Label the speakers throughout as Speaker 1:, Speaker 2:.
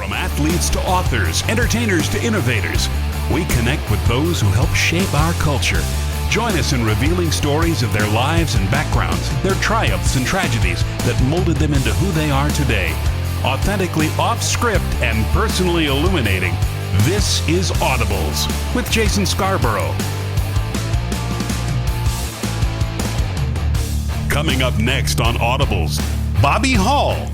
Speaker 1: From athletes to authors, entertainers to innovators, we connect with those who help shape our culture. Join us in revealing stories of their lives and backgrounds, their triumphs and tragedies that molded them into who they are today. Authentically off-script and personally illuminating, this is Audibles with Jason Scarborough. Coming up next on Audibles, Bobby Hall.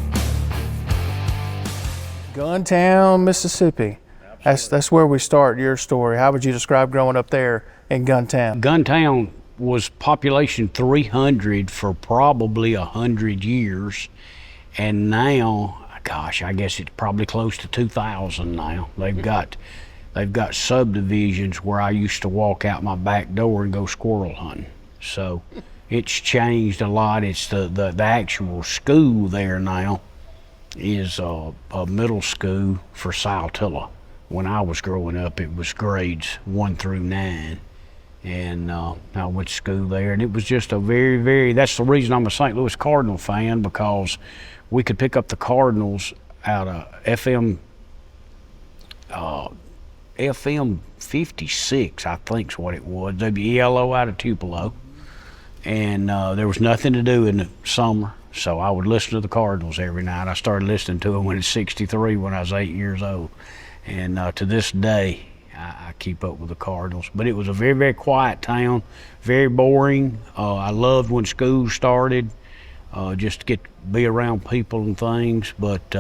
Speaker 2: Guntown, Mississippi. That's where we start your story. How would you describe growing up there in Guntown?
Speaker 3: Guntown was population 300 for probably 100 years, and now, gosh, I guess it's probably close to 2,000 now. They've got subdivisions where I used to walk out my back door and go squirrel hunting. So it's changed a lot. It's the actual school there now is a middle school for Saltillo. When I was growing up, it was grades 1 through 9, and I went to school there, and it was just a very, that's the reason I'm a St. Louis Cardinal fan, because we could pick up the Cardinals out of FM 56, I think is what it was, WELO out of Tupelo, and there was nothing to do in the summer. So I would listen to the Cardinals every night. I started listening to them when it's 63 when I was 8 years old. And to this day, I keep up with the Cardinals. But it was a very quiet town, very boring. I loved when school started, just to get to be around people and things. But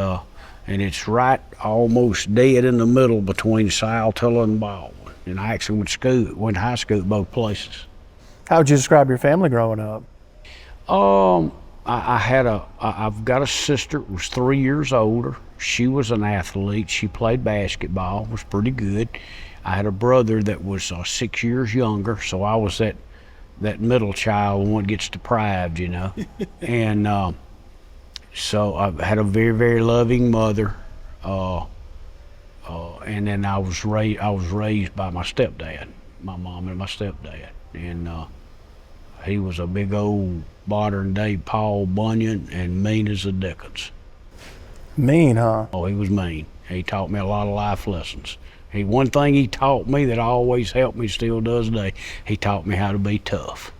Speaker 3: and it's right almost dead in the middle between Saltillo and Baldwin. And I actually went to high school at both places.
Speaker 2: How would you describe your family growing up?
Speaker 3: I've got a sister who was 3 years older. She was an athlete. She played basketball, was pretty good. I had a brother that was 6 years younger, so I was that middle child, one gets deprived, you know. And so I had a very loving mother. And then I was raised by my stepdad, my mom and my stepdad, and he was a big old modern day Paul Bunyan and mean as the Dickens.
Speaker 2: Mean, huh?
Speaker 3: Oh, he was mean. He taught me a lot of life lessons. One thing he taught me that always helped me, still does today, he taught me how to be tough.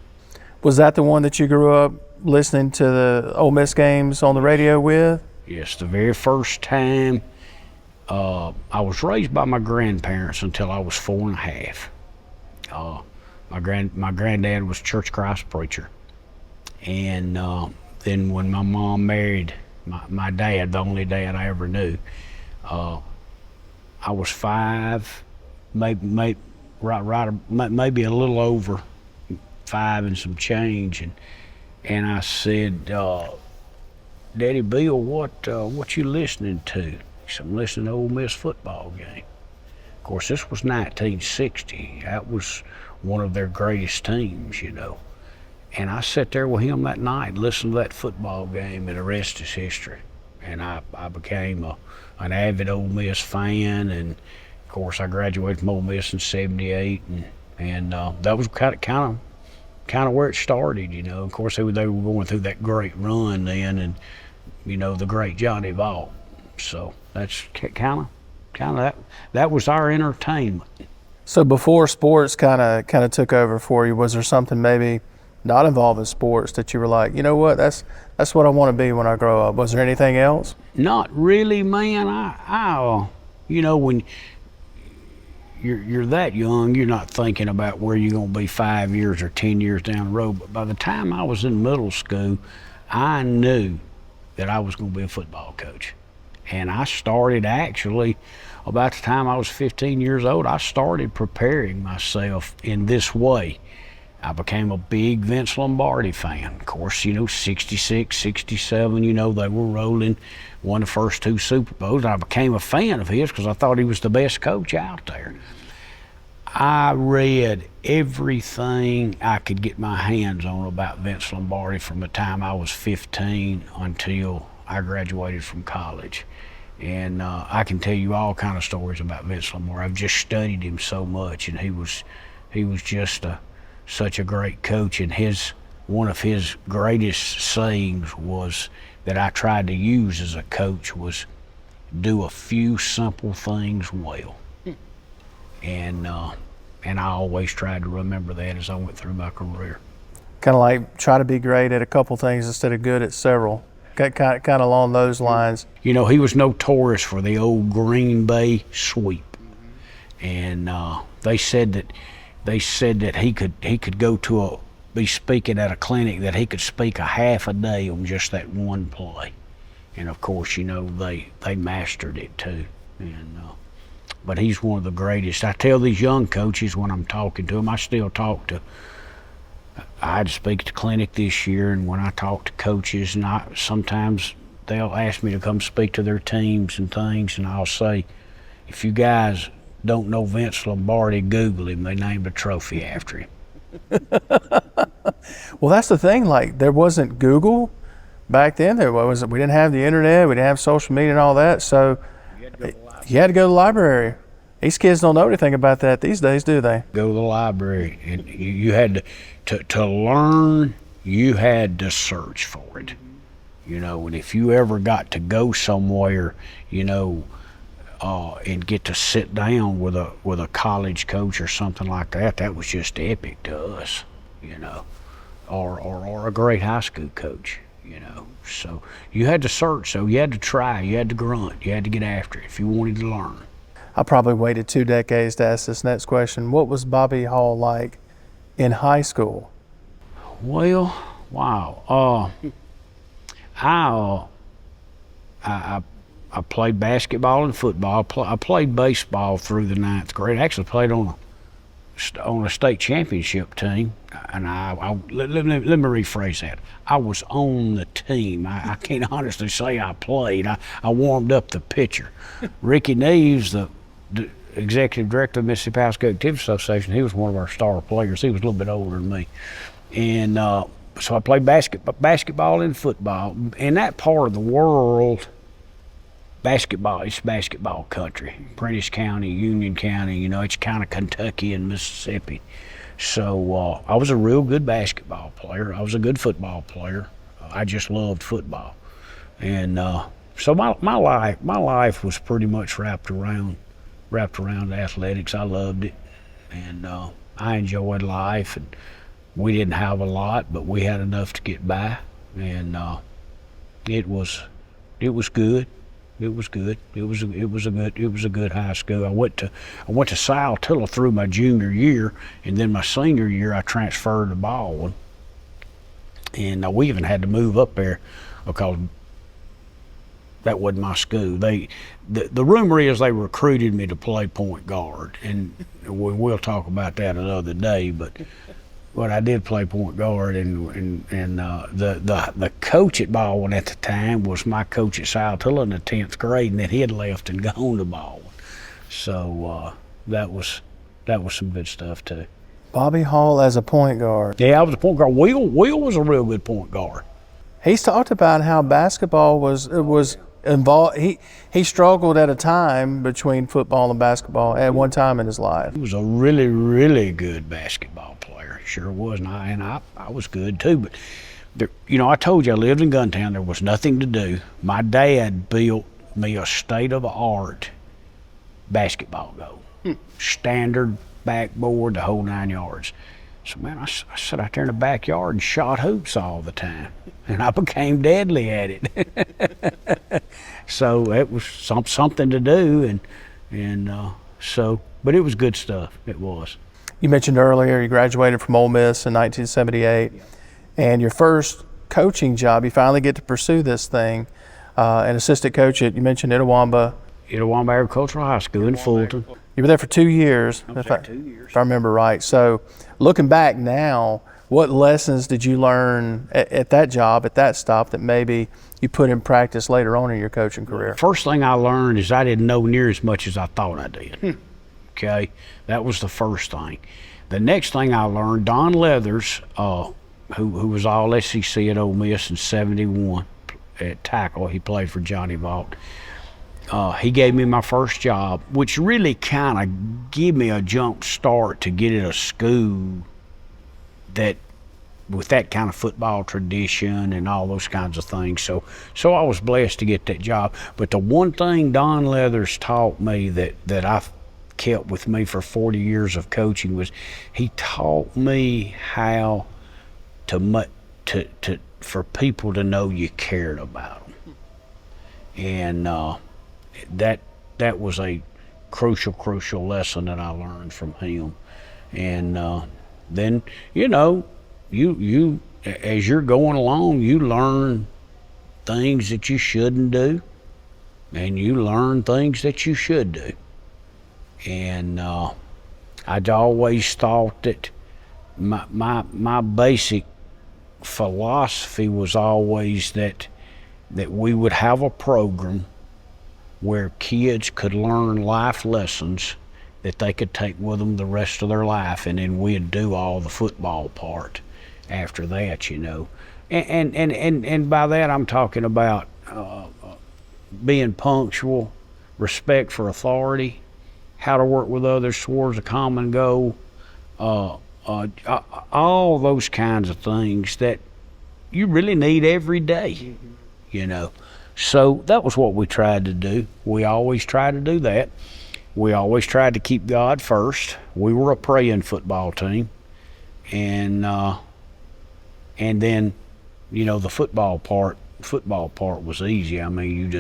Speaker 2: Was that the one that you grew up listening to the Ole Miss games on the radio with?
Speaker 3: Yes, the very first time. I was raised by my grandparents until I was 4 and a half. My granddad was a Church of Christ preacher. And then when my mom married my dad, the only dad I ever knew, I was 5, maybe a little over 5 and some change, and I said, Daddy Bill, what you listening to? He said, I'm listening to Ole Miss football game. Of course, this was 1960. That was one of their greatest teams, you know. And I sat there with him that night, listened to that football game, and the rest is history. And I became an avid Ole Miss fan, and of course I graduated from Ole Miss in '78, and that was kind of where it started, you know. Of course they were going through that great run then, and you know, the great Johnny Vaught. So that's kind of that was our entertainment.
Speaker 2: So before sports kind of took over for you, was there something maybe not involving sports that you were like, you know what, that's what I want to be when I grow up? Was there anything else?
Speaker 3: Not really, man. I you know, when you're that young, you're not thinking about where you're going to be 5 years or 10 years down the road. But by the time I was in middle school, I knew that I was going to be a football coach. And I started actually, about the time I was 15 years old, I started preparing myself in this way. I became a big Vince Lombardi fan. Of course, you know, 66, 67, you know, they were rolling, won the first 2 Super Bowls. And I became a fan of his because I thought he was the best coach out there. I read everything I could get my hands on about Vince Lombardi from the time I was 15 until I graduated from college. And I can tell you all kind of stories about Vince Lombardi. I've just studied him so much, and he was just such a great coach. And one of his greatest sayings was that I tried to use as a coach was, do a few simple things well. And I always tried to remember that as I went through my career.
Speaker 2: Kind of like try to be great at a couple things instead of good at several. Kind of along those lines.
Speaker 3: You know, he was notorious for the old Green Bay sweep, and they said that he could go to be speaking at a clinic that he could speak a half a day on just that one play, and of course, you know, they mastered it too. And but he's one of the greatest. I tell these young coaches when I'm talking to them, I still talk to. I had to speak at the clinic this year, and when I talk to coaches, and sometimes they'll ask me to come speak to their teams and things, and I'll say, if you guys don't know Vince Lombardi, Google him. They named a trophy after him.
Speaker 2: Well, that's the thing. Like, there wasn't Google back then. There wasn't. We didn't have the internet. We didn't have social media and all that. So you had to go to the library. These kids don't know anything about that these days, do they?
Speaker 3: Go to the library, and you had to learn. You had to search for it, you know. And if you ever got to go somewhere, you know, and get to sit down with a college coach or something like that, that was just epic to us, you know, or a great high school coach, you know. So you had to search. So you had to try. You had to grunt. You had to get after it if you wanted to learn.
Speaker 2: I probably waited 2 decades to ask this next question. What was Bobby Hall like in high school?
Speaker 3: Well, wow. I played basketball and football. I played baseball through the 9th grade. I actually played on a state championship team. And let me rephrase that. I was on the team. I can't honestly say I played. I warmed up the pitcher. Ricky Neves, the executive director of Mississippi High School Activity Association, he was one of our star players. He was a little bit older than me. And so I played basketball and football. In that part of the world, it's basketball country. Prentiss County, Union County, you know, it's kind of Kentucky and Mississippi. So I was a real good basketball player. I was a good football player. I just loved football. And so my life was pretty much wrapped around athletics. I loved it, and I enjoyed life. And we didn't have a lot, but we had enough to get by, and it was good. It was good. It was a good high school. I went to Saltillo through my junior year, and then my senior year I transferred to Baldwin, and we even had to move up there because that wasn't my school. The rumor is they recruited me to play point guard, and we'll talk about that another day. But I did play point guard, and the coach at Baldwin at the time was my coach at Saltillo in the 10th grade, and then he had left and gone to Baldwin. So that was some good stuff too.
Speaker 2: Bobby Hall as a point guard.
Speaker 3: Yeah, I was a point guard. Will was a real good point guard.
Speaker 2: He's talked about how basketball was involved. He struggled at a time between football and basketball at one time in his life.
Speaker 3: He was a really, really good basketball player. Sure was, and I was good too. But there, you know, I told you I lived in Guntown. There was nothing to do. My dad built me a state-of-the-art basketball goal, standard backboard, the whole 9 yards. So man, I sat out there in the backyard and shot hoops all the time, and I became deadly at it. So it was something to do, but it was good stuff. It was.
Speaker 2: You mentioned earlier you graduated from Ole Miss in 1978, and your first coaching job, you finally get to pursue this thing, an assistant coach at, you mentioned Itawamba
Speaker 3: Agricultural High School in Fulton.
Speaker 2: You were there for 2 years, if I remember right. So looking back now, what lessons did you learn at that job, at that stop, that maybe you put in practice later on in your coaching career?
Speaker 3: First thing I learned is I didn't know near as much as I thought I did. Okay, that was the first thing. The next thing I learned, Don Leathers, who was all SEC at Ole Miss in '71 at tackle, he played for Johnny Vaught. He gave me my first job, which really kind of gave me a jump start to get at a school that with that kind of football tradition and all those kinds of things. So I was blessed to get that job. But the one thing Don Leathers taught me that I've kept with me for 40 years of coaching was he taught me how for people to know you cared about them. And that was a crucial lesson that I learned from him. And then, you as you're going along, you learn things that you shouldn't do, and you learn things that you should do. And I'd always thought that my basic philosophy was always that we would have a program where kids could learn life lessons that they could take with them the rest of their life, and then we'd do all the football part after that, And by that I'm talking about being punctual, respect for authority, how to work with others towards a common goal, all those kinds of things that you really need every day, So that was what we tried to do. We always tried to do that. We always tried to keep God first. We were a praying football team, and then, the football part was easy. I mean,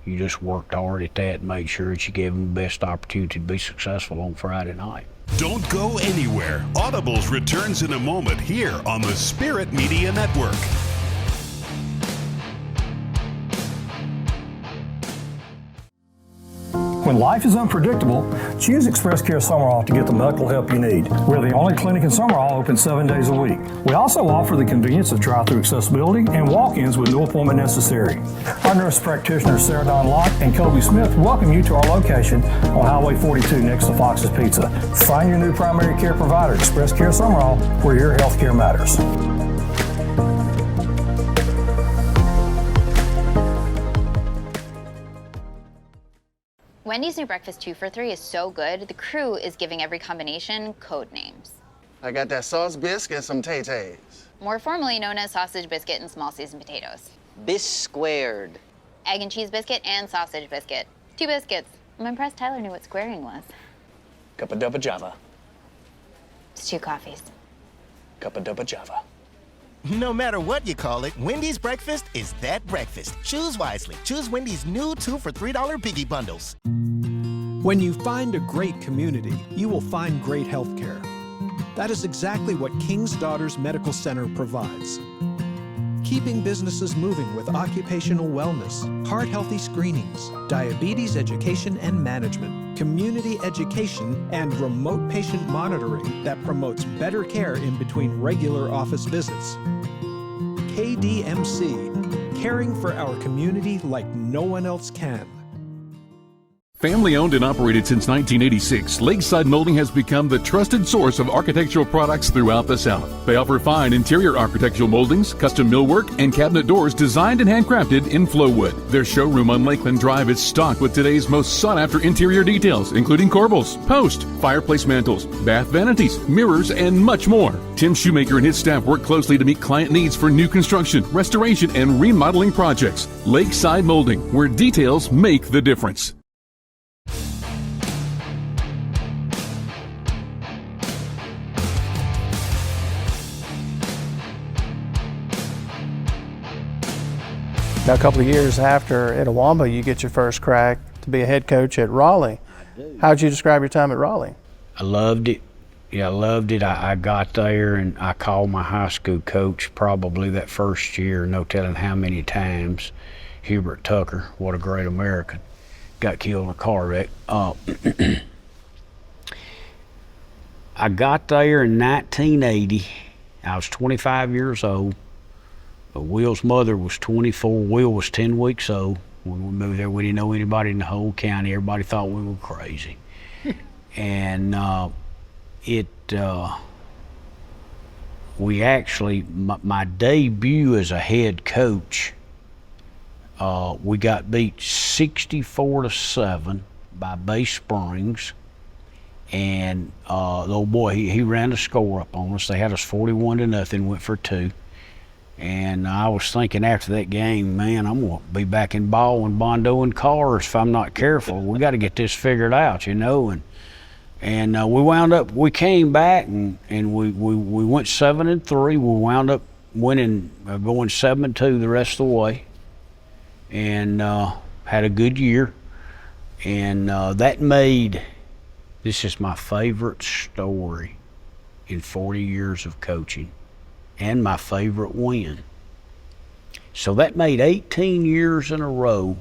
Speaker 3: you just worked hard at that and made sure that you gave them the best opportunity to be successful on Friday night.
Speaker 1: Don't go anywhere. Audibles returns in a moment here on the Spirit Media Network.
Speaker 4: When life is unpredictable, choose Express Care Summerall to get the medical help you need. We're the only clinic in Summerall open 7 days a week. We also offer the convenience of drive-through accessibility and walk-ins with no appointment necessary. Our nurse practitioners Sarah Dawn Locke and Kobe Smith welcome you to our location on Highway 42 next to Fox's Pizza. Find your new primary care provider, Express Care Summerall, where your health care matters.
Speaker 5: Wendy's new breakfast 2 for $3 is so good, the crew is giving every combination code names.
Speaker 6: I got that sauce biscuit and some tay-tays.
Speaker 5: More formally known as sausage biscuit and small seasoned potatoes.
Speaker 7: Bis squared.
Speaker 5: Egg and cheese biscuit and sausage biscuit. 2 biscuits. I'm impressed Tyler knew what squaring was.
Speaker 6: Cup of dubba java.
Speaker 5: It's 2 coffees.
Speaker 6: Cup of dubba java.
Speaker 8: No matter what you call it, Wendy's breakfast is that breakfast. Choose wisely. Choose Wendy's new 2 for $3 Biggie Bundles.
Speaker 9: When you find a great community, you will find great health care. That is exactly what King's Daughters Medical Center provides. Keeping businesses moving with occupational wellness, heart-healthy screenings, diabetes education and management, community education, and remote patient monitoring that promotes better care in between regular office visits. KDMC, caring for our community like no one else can.
Speaker 10: Family owned and operated since 1986, Lakeside Molding has become the trusted source of architectural products throughout the South. They offer fine interior architectural moldings, custom millwork, and cabinet doors designed and handcrafted in Flowwood. Their showroom on Lakeland Drive is stocked with today's most sought-after interior details, including corbels, post, fireplace mantles, bath vanities, mirrors, and much more. Tim Shoemaker and his staff work closely to meet client needs for new construction, restoration, and remodeling projects. Lakeside Molding, where details make the difference.
Speaker 2: Now, a couple of years after Itawamba, you get your first crack to be a head coach at Raleigh. How'd you describe your time at Raleigh?
Speaker 3: I loved it. Yeah, I loved it. I got there and I called my high school coach probably that first year, no telling how many times. Hubert Tucker, what a great American, got killed in a car wreck. I got there in 1980. I was 25 years old. Will's mother was 24. Will was 10 weeks old. When we moved there, we didn't know anybody in the whole county. Everybody thought we were crazy. And we actually, my debut as a head coach, we got beat 64-7 by Bay Springs. And the old boy, he ran the score up on us. They had us 41-0, went for 2. And I was thinking after that game, man, I'm going to be back in Bondo and cars if I'm not careful. We got to get this figured out, you know. And we came back and we went 7-3. We wound up winning, going 7-2 the rest of the way. And had a good year. And that made, this is my favorite story in 40 years of coaching and my favorite win. So that made 18 years in a row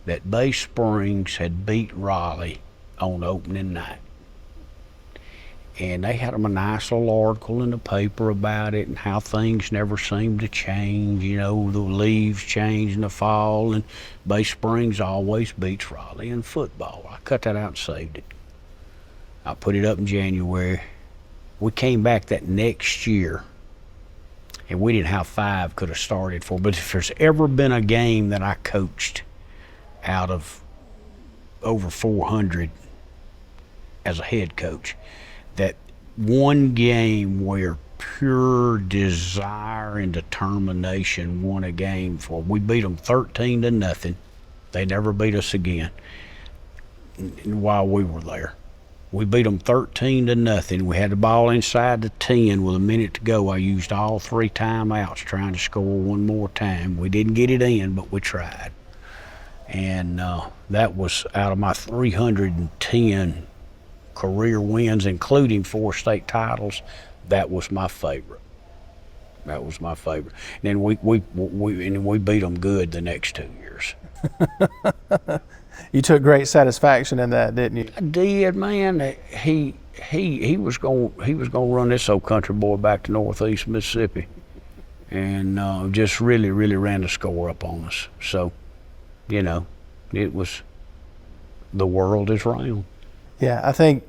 Speaker 3: that Bay Springs had beat Raleigh on opening night. And they had them a nice little article in the paper about it and how things never seem to change. You know, the leaves change in the fall, and Bay Springs always beats Raleigh in football. I cut that out and saved it. I put it up in January. We came back that next year, and we didn't have 5 could have started for. But if there's ever been a game that I coached out of over 400 as a head coach, that one game where pure desire and determination won a game for. We beat them 13-0. They never beat us again while we were there. We beat them 13-0. We had the ball inside the 10 with a minute to go. I used all 3 timeouts trying to score one more time. We didn't get it in, but we tried. And that was out of my 310 career wins, including 4 state titles. That was my favorite. That was my favorite. And then we beat them good the next 2 years.
Speaker 2: You took great satisfaction in that, didn't you?
Speaker 3: I did, man. He was going to run this old country boy back to Northeast Mississippi, and just really ran the score up on us. So, you know, it was, the world is round.
Speaker 2: Yeah, I think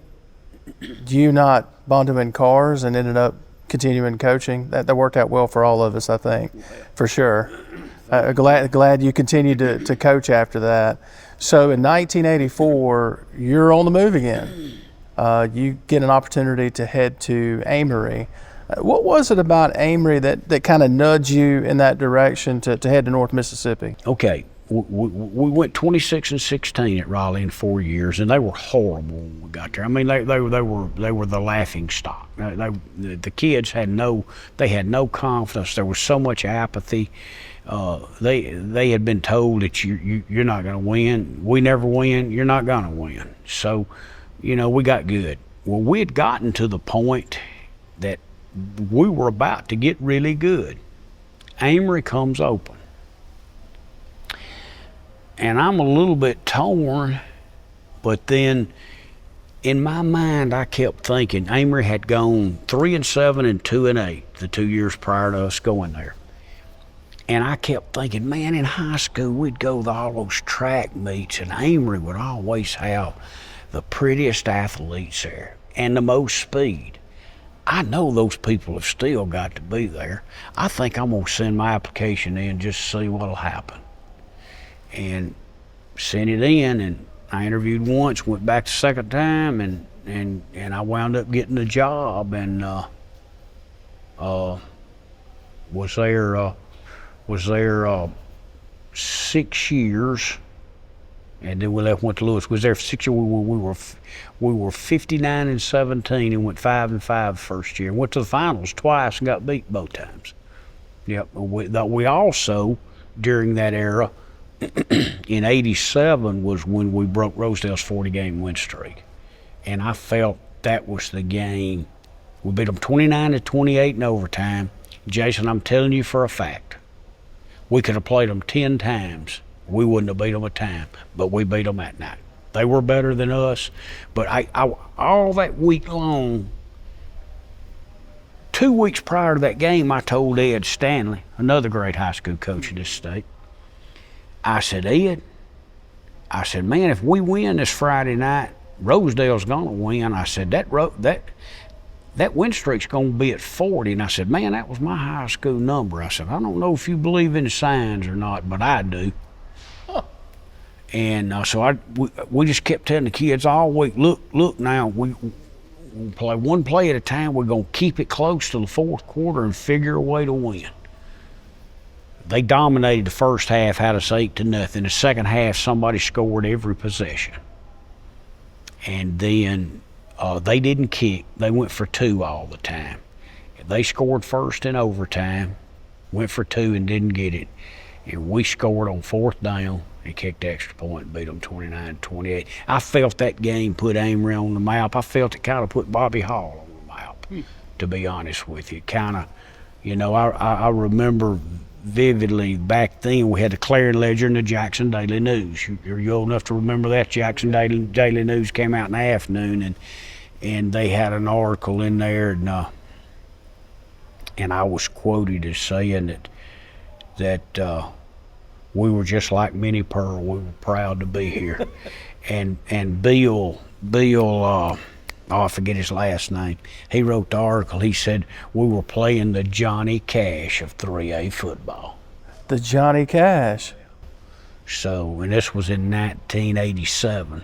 Speaker 2: you not bonded in cars and ended up continuing coaching. That worked out well for all of us, I think, for sure. Glad you continued to coach after that. So in 1984, you're on the move again. You get an opportunity to head to Amory. What was it about Amory that kind of nudged you in that direction to head to North Mississippi?
Speaker 3: Okay. We went 26-16 at Raleigh in 4 years, and they were horrible when we got there. I mean, they were the laughing stock. The kids had no confidence. There was so much apathy. They had been told that you're not going to win. We never win. You're not going to win. So, you know, we got good. Well, we had gotten to the point that we were about to get really good. Amory comes open. And I'm a little bit torn, but then in my mind I kept thinking Amory had gone 3-7 and 2-8 the 2 years prior to us going there. And I kept thinking, man, in high school we'd go to all those track meets, and Amory would always have the prettiest athletes there and the most speed. I know those people have still got to be there. I think I'm going to send my application in just to see what'll happen. And sent it in, and I interviewed once, went back the second time, and I wound up getting the job, and was there 6 years, and then we went to Louisville. Was there for 6 years. We were 59-17 and went 5-5 the first year. Went to the finals twice and got beat both times. Yep. We also, during that era, in 87 was when we broke Rosedale's 40-game win streak. And I felt that was the game. We beat them 29-28 in overtime. Jason, I'm telling you for a fact, we could have played them 10 times. We wouldn't have beat them a time, but we beat them that night. They were better than us. But I all that week long, 2 weeks prior to that game, I told Ed Stanley, another great high school coach in this state, I said, Ed, man, if we win this Friday night, Rosedale's going to win. I said, that win streak's going to be at 40. And I said, man, that was my high school number. I said, I don't know if you believe in signs or not, but I do. And so we just kept telling the kids all week, look now, we'll play one play at a time. We're going to keep it close to the fourth quarter and figure a way to win. They dominated the first half, had us 8-0. The second half, somebody scored every possession. And then they didn't kick. They went for 2 all the time. They scored first in overtime, went for 2 and didn't get it. And we scored on 4th down and kicked the extra point and beat them 29-28. I felt that game put Amory on the map. I felt it kind of put Bobby Hall on the map, to be honest with you. Kind of, you know, I remember vividly back then we had the Clarion Ledger and the Jackson Daily News. You're old enough to remember that. Jackson Daily News came out in the afternoon, and they had an article in there, and I was quoted as saying that we were just like Minnie Pearl. We were proud to be here. and Bill, I forget his last name. He wrote the article. He said we were playing the Johnny Cash of 3A football.
Speaker 2: The Johnny Cash.
Speaker 3: So, and this was in 1987.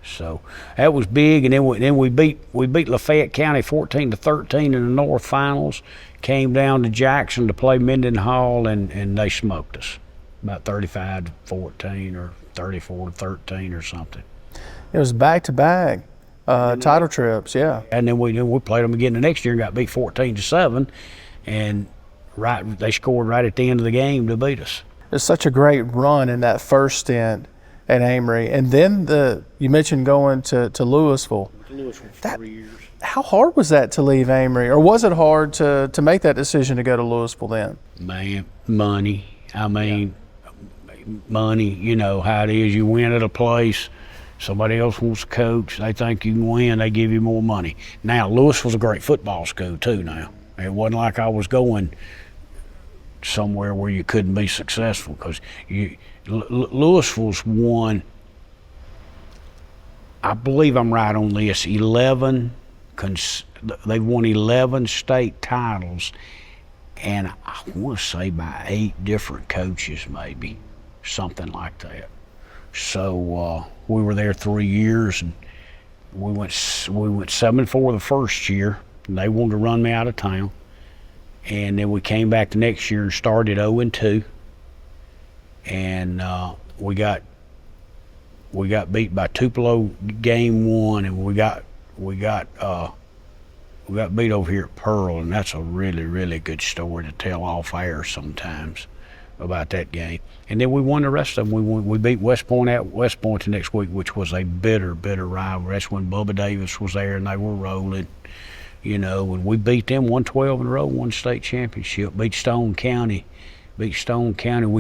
Speaker 3: So that was big. And then we beat Lafayette County 14-13 in the North Finals. Came down to Jackson to play Mendenhall, and they smoked us, about 35-14 or 34-13 or something.
Speaker 2: It was back-to-back title trips, yeah.
Speaker 3: And then we played them again the next year and got beat 14-7, and they scored right at the end of the game to beat us.
Speaker 2: It was such a great run in that first stint at Amory, and then you mentioned going to Louisville.
Speaker 3: Louisville for 3 years.
Speaker 2: How hard was that to leave Amory, or was it hard to make that decision to go to Louisville then?
Speaker 3: Man, money. I mean, money. You know how it is. You win at a place, somebody else wants to coach. They think you can win. They give you more money. Now, Louisville's a great football school too. Now, it wasn't like I was going somewhere where you couldn't be successful, because Louisville's won. I believe I'm right on this. They've won 11 state titles, and I want to say by 8 different coaches, maybe something like that. So we were there 3 years, and we went 7-4 the first year, and they wanted to run me out of town. And then we came back the next year and started 0-2, and we got beat by Tupelo game 1, and we got beat over here at Pearl, and that's a really, really good story to tell off air sometimes about that game. And then we won the rest of them. We beat West Point at West Point the next week, which was a bitter, bitter rivalry. That's when Bubba Davis was there and they were rolling, you know. And we beat them 1-12 in a row, won state championship. Beat Stone County. We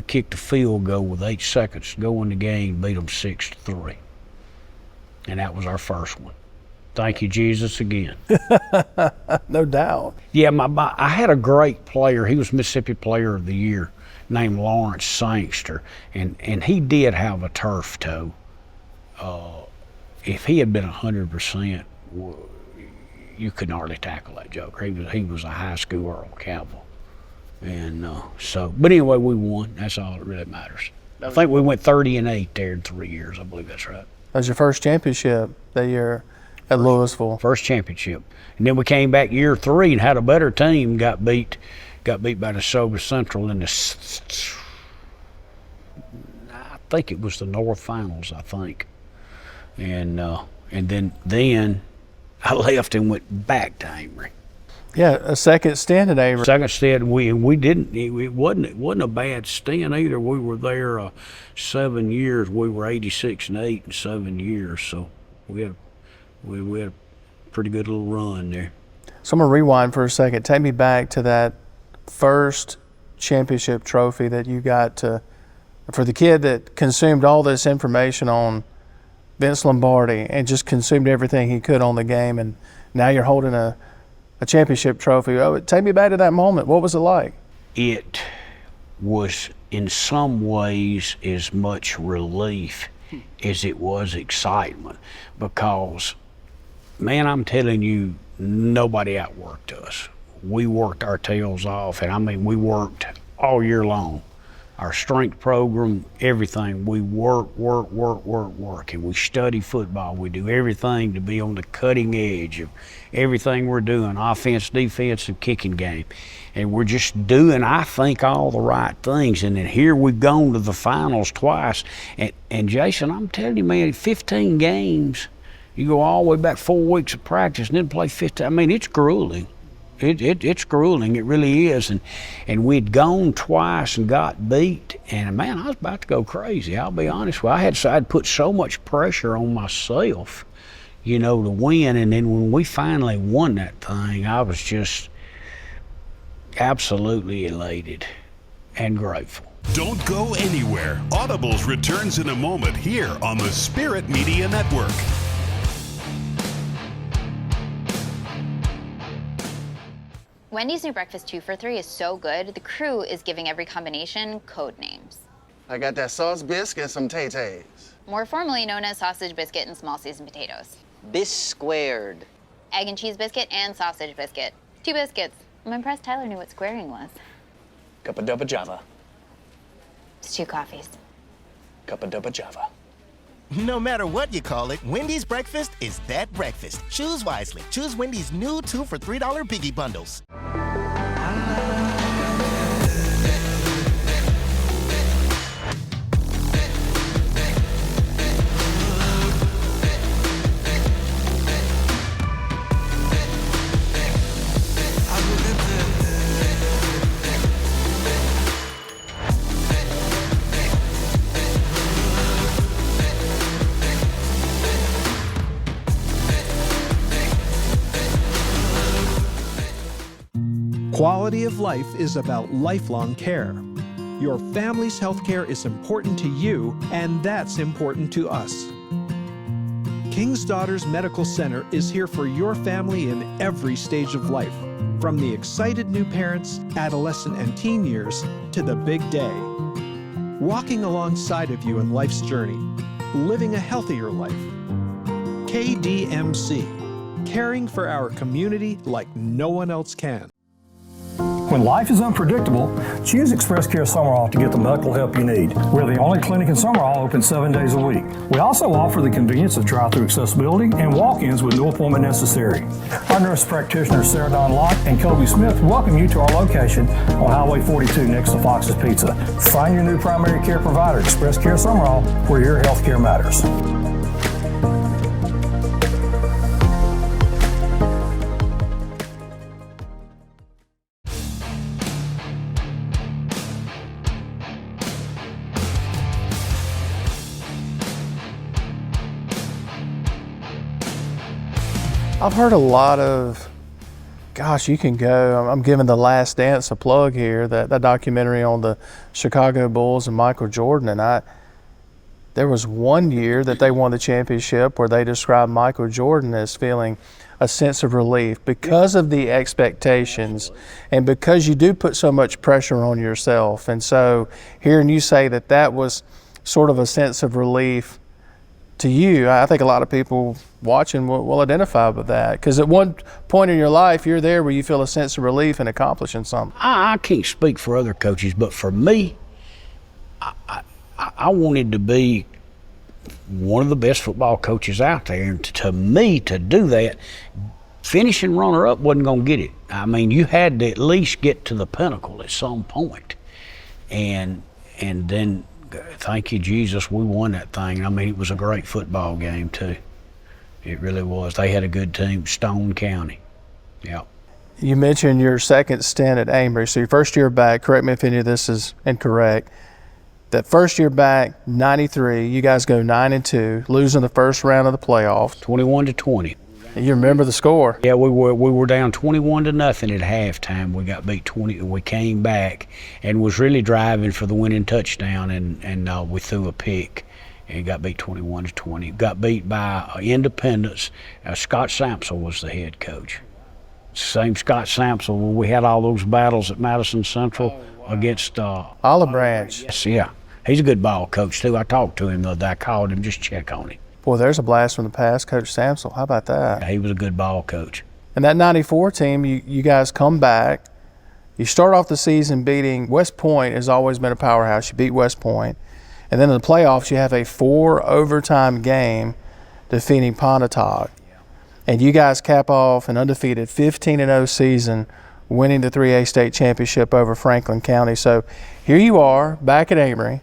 Speaker 3: kicked a field goal with 8 seconds to go in the game, beat them 6-3. And that was our first one. Thank you, Jesus, again.
Speaker 2: No doubt.
Speaker 3: Yeah, I had a great player. He was Mississippi Player of the Year, named Lawrence Sangster, and he did have a turf toe. If he had been 100%, you couldn't hardly tackle that joker. He was a high school Earl Campbell. And but anyway, we won. That's all that really matters. I think we went 30-8 there in 3 years. I believe that's right.
Speaker 2: That was your first championship that year at Louisville.
Speaker 3: First championship, and then we came back year 3 and had a better team. Got beat by Madison Central in the. I think it was the North Finals. I think, and then I left and went back to Amory.
Speaker 2: Yeah, a second stint at Amory.
Speaker 3: Second stint, we didn't. It wasn't a bad stint either. We were there 7 years. We were 86-8 in 7 years. So we had a pretty good little run there.
Speaker 2: So I'm gonna rewind for a second. Take me back to that first championship trophy that you got for the kid that consumed all this information on Vince Lombardi and just consumed everything he could on the game, and now you're holding a championship trophy. Take me back to that moment. What was it like?
Speaker 3: It was in some ways as much relief as it was excitement, because, man, I'm telling you, nobody outworked us. We worked our tails off, and I mean, we worked all year long. our strength program, everything. We work, and we study football. We do everything to be on the cutting edge of everything we're doing, offense, defense, and kicking game. And we're just doing, I think, all the right things. And then here we've gone to the finals twice. And Jason, I'm telling you, man, 15 games, you go all the way back 4 weeks of practice and then play 15. I mean, it's grueling. It's grueling, it really is. And we'd gone twice and got beat, and man, I was about to go crazy, I'll be honest with you. I'd put so much pressure on myself, you know, to win. And then when we finally won that thing, I was just absolutely elated and grateful.
Speaker 1: Don't go anywhere. Audibles returns in a moment here on the Spirit Media Network.
Speaker 5: Wendy's new breakfast 2 for $3 is so good, the crew is giving every combination code names.
Speaker 6: I got that sauce biscuit and some tay-tays.
Speaker 5: More formally known as sausage biscuit and small seasoned potatoes.
Speaker 7: Bis squared.
Speaker 5: Egg and cheese biscuit and sausage biscuit. 2 biscuits. I'm impressed Tyler knew what squaring was.
Speaker 6: Cup of dubba java.
Speaker 5: It's 2 coffees.
Speaker 6: Cup of dubba java.
Speaker 8: No matter what you call it, Wendy's breakfast is that breakfast. Choose wisely. Choose Wendy's new 2 for $3 Biggie Bundles.
Speaker 9: Quality of life is about lifelong care. Your family's health care is important to you, and that's important to us. King's Daughters Medical Center is here for your family in every stage of life, from the excited new parents, adolescent and teen years, to the big day. Walking alongside of you in life's journey, living a healthier life. KDMC, caring for our community like no one else can.
Speaker 4: When life is unpredictable, choose Express Care Summerall to get the medical help you need. We're the only clinic in Summerall open 7 days a week. We also offer the convenience of drive-through accessibility and walk-ins with no appointment necessary. Our nurse practitioners Sarah Dawn Locke and Kobe Smith welcome you to our location on Highway 42 next to Fox's Pizza. Find your new primary care provider, Express Care Summerall, where your health care matters.
Speaker 2: I've heard a lot of, gosh, you can go, I'm giving The Last Dance a plug here, that documentary on the Chicago Bulls and Michael Jordan, and there was one year that they won the championship where they described Michael Jordan as feeling a sense of relief because of the expectations and because you do put so much pressure on yourself. And so hearing you say that was sort of a sense of relief to you, I think a lot of people watching will identify with that, because at one point in your life you're there where you feel a sense of relief in accomplishing something.
Speaker 3: I can't speak for other coaches, but for me, I wanted to be one of the best football coaches out there, and to me, to do that, finishing runner-up wasn't going to get it. I mean, you had to at least get to the pinnacle at some point, and then thank you, Jesus, we won that thing. I mean, it was a great football game, too. It really was. They had a good team, Stone County. Yeah.
Speaker 2: You mentioned your second stint at Amory. So your first year back, correct me if any of this is incorrect, that first year back, 93, you guys go 9-2, losing the first round of the playoffs.
Speaker 3: 21-20.
Speaker 2: You remember the score?
Speaker 3: Yeah, we were down 21-0 at halftime. We got beat 20. We came back and was really driving for the winning touchdown, and we threw a pick and got beat 21-20. Got beat by Independence. Scott Sampson was the head coach. Same Scott Sampson when we had all those battles at Madison Central against
Speaker 2: Olive Branch.
Speaker 3: Yes, yeah. He's a good ball coach too. I talked to him the other day. I called him just check on him.
Speaker 2: Boy, there's a blast from the past, Coach Sampson. How about that?
Speaker 3: He was a good ball coach.
Speaker 2: And that 94 team, you guys come back. You start off the season beating West Point. Has always been a powerhouse. You beat West Point, and then in the playoffs you have a 4 overtime game defeating Pontotoc, and you guys cap off an undefeated 15-0 season, winning the 3A state championship over Franklin County. So here you are back at Amory,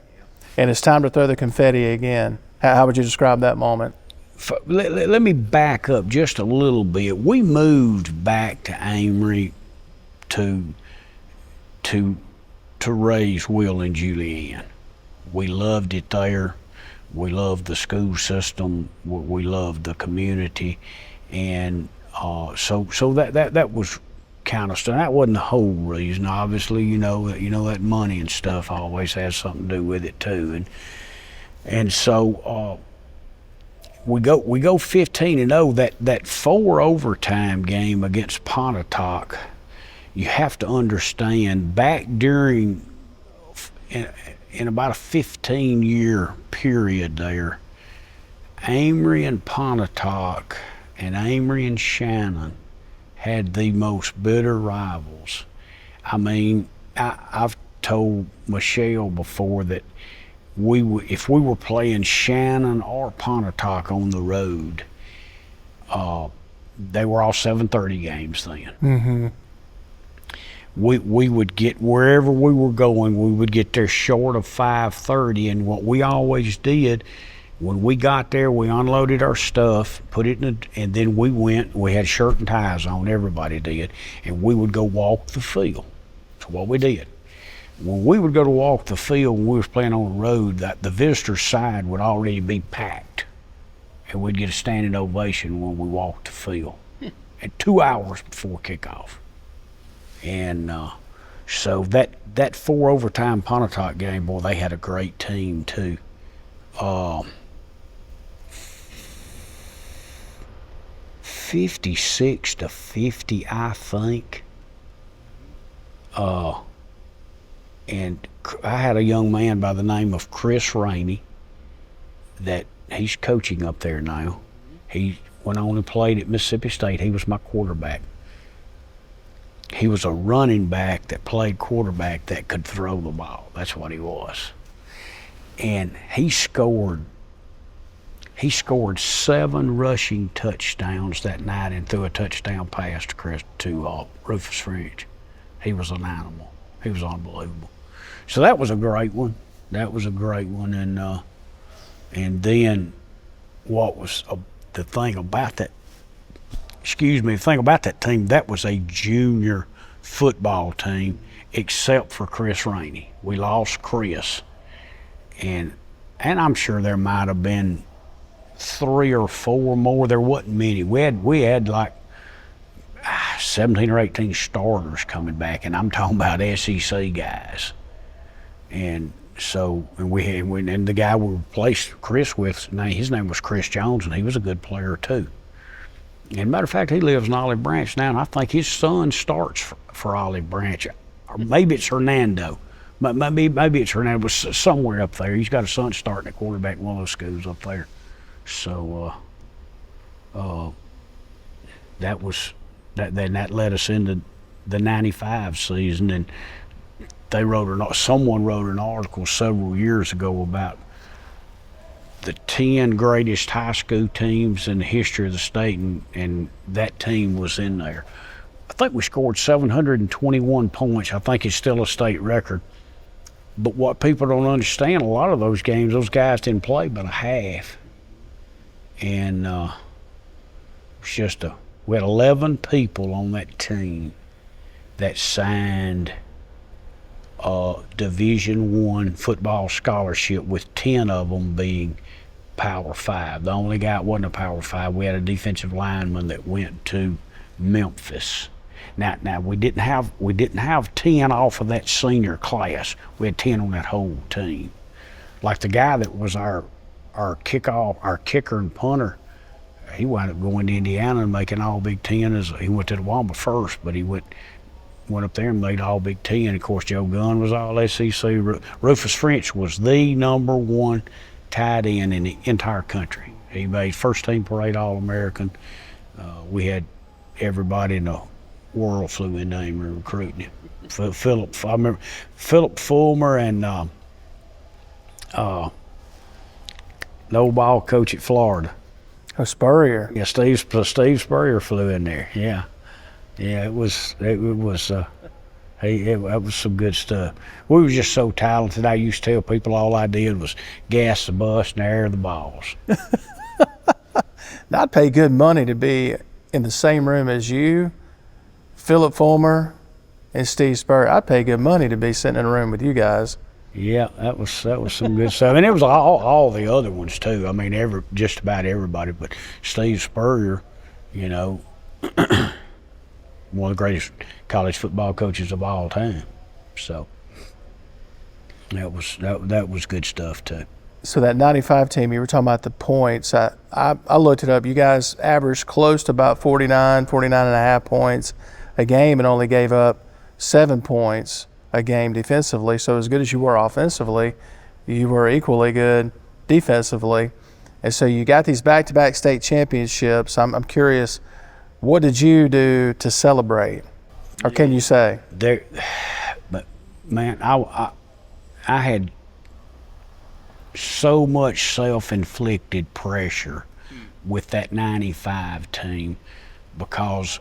Speaker 2: and it's time to throw the confetti again. How would you describe that moment?
Speaker 3: Let me back up just a little bit. We moved back to Amory to raise Will and Julianne. We loved it there. We loved the school system. We loved the community, and so that was kind of stuff. That wasn't the whole reason. Obviously, you know that money and stuff always has something to do with it too, and so we go 15-0. That 4 overtime game against Pontotoc. You have to understand, back during, in about a 15-year period there, Amory and Pontotoc and Amory and Shannon had the most bitter rivals. I mean, I've told Michelle before that if we were playing Shannon or Pontotoc on the road, they were all 7:30 games then.
Speaker 2: Mm-hmm.
Speaker 3: We would get, wherever we were going, we would get there short of 5:30, and what we always did, when we got there, we unloaded our stuff, put it in and then we had shirt and ties on, everybody did, and we would go walk the field. That's what we did. When we would go to walk the field, when we was playing on the road, the visitor side would already be packed, and we'd get a standing ovation when we walked the field at 2 hours before kickoff. And so that 4 overtime Pontotoc game, boy, they had a great team too. 56-50, I think. And I had a young man by the name of Chris Rainey that he's coaching up there now. He went on and played at Mississippi State. He was my quarterback. He was a running back that played quarterback that could throw the ball. That's what he was. And he scored 7 rushing touchdowns that night and threw a touchdown pass to Rufus French. He was an animal. He was unbelievable. So that was a great one. And then what was the thing about that? The thing about that team, that was a junior football team, except for Chris Rainey. We lost Chris, and I'm sure there might have been 3 or 4 more. There wasn't many. We had like 17 or 18 starters coming back, and I'm talking about SEC guys. And so, and the guy we replaced Chris with, his name was Chris Jones, and he was a good player too. And matter of fact, he lives in Olive Branch now, and I think his son starts for Olive Branch, or maybe it's Hernando. Maybe it's Hernando, but somewhere up there. He's got a son starting at quarterback in one of those schools up there. So that led us into the '95 season, and someone wrote an article several years ago about the 10 greatest high school teams in the history of the state, and that team was in there. I think we scored 721 points. I think it's still a state record. But what people don't understand, a lot of those games, those guys didn't play but a half. And we had 11 people on that team that signed a Division I football scholarship, with 10 of them being Power 5. The only guy that wasn't a Power 5, we had a defensive lineman that went to Memphis. Now we didn't have 10 off of that senior class. We had 10 on that whole team. Like the guy that was our kicker and punter, he wound up going to Indiana and making all Big Ten. He went to the Wamba first, but he went up there and made all Big Ten. Of course, Joe Gunn was all SEC. Rufus French was the #1 tight end in the entire country. He made first team parade All-American. We had everybody in the world flew in to Amory recruiting him. I remember Philip Fulmer and the old ball coach at Florida.
Speaker 2: Oh, Spurrier.
Speaker 3: Yeah, Steve Spurrier flew in there. Yeah, it was that was some good stuff. We were just so talented. I used to tell people all I did was gas the bus and air the balls.
Speaker 2: Now, I'd pay good money to be in the same room as you, Philip Fulmer, and Steve Spurrier. I'd pay good money to be sitting in a room with you guys.
Speaker 3: Yeah, that was some good stuff, and it was all the other ones too. I mean, just about everybody, but Steve Spurrier, you know, one of the greatest college football coaches of all time. So that was good stuff too.
Speaker 2: So that 95 team, you were talking about the points. I looked it up. You guys averaged close to about 49 and a half points a game and only gave up 7 points a game defensively. So as good as you were offensively, you were equally good defensively. And so you got these back-to-back state championships. I'm curious, what did you do to celebrate? Or can you say?
Speaker 3: But man, I had so much self-inflicted pressure with that 95 team because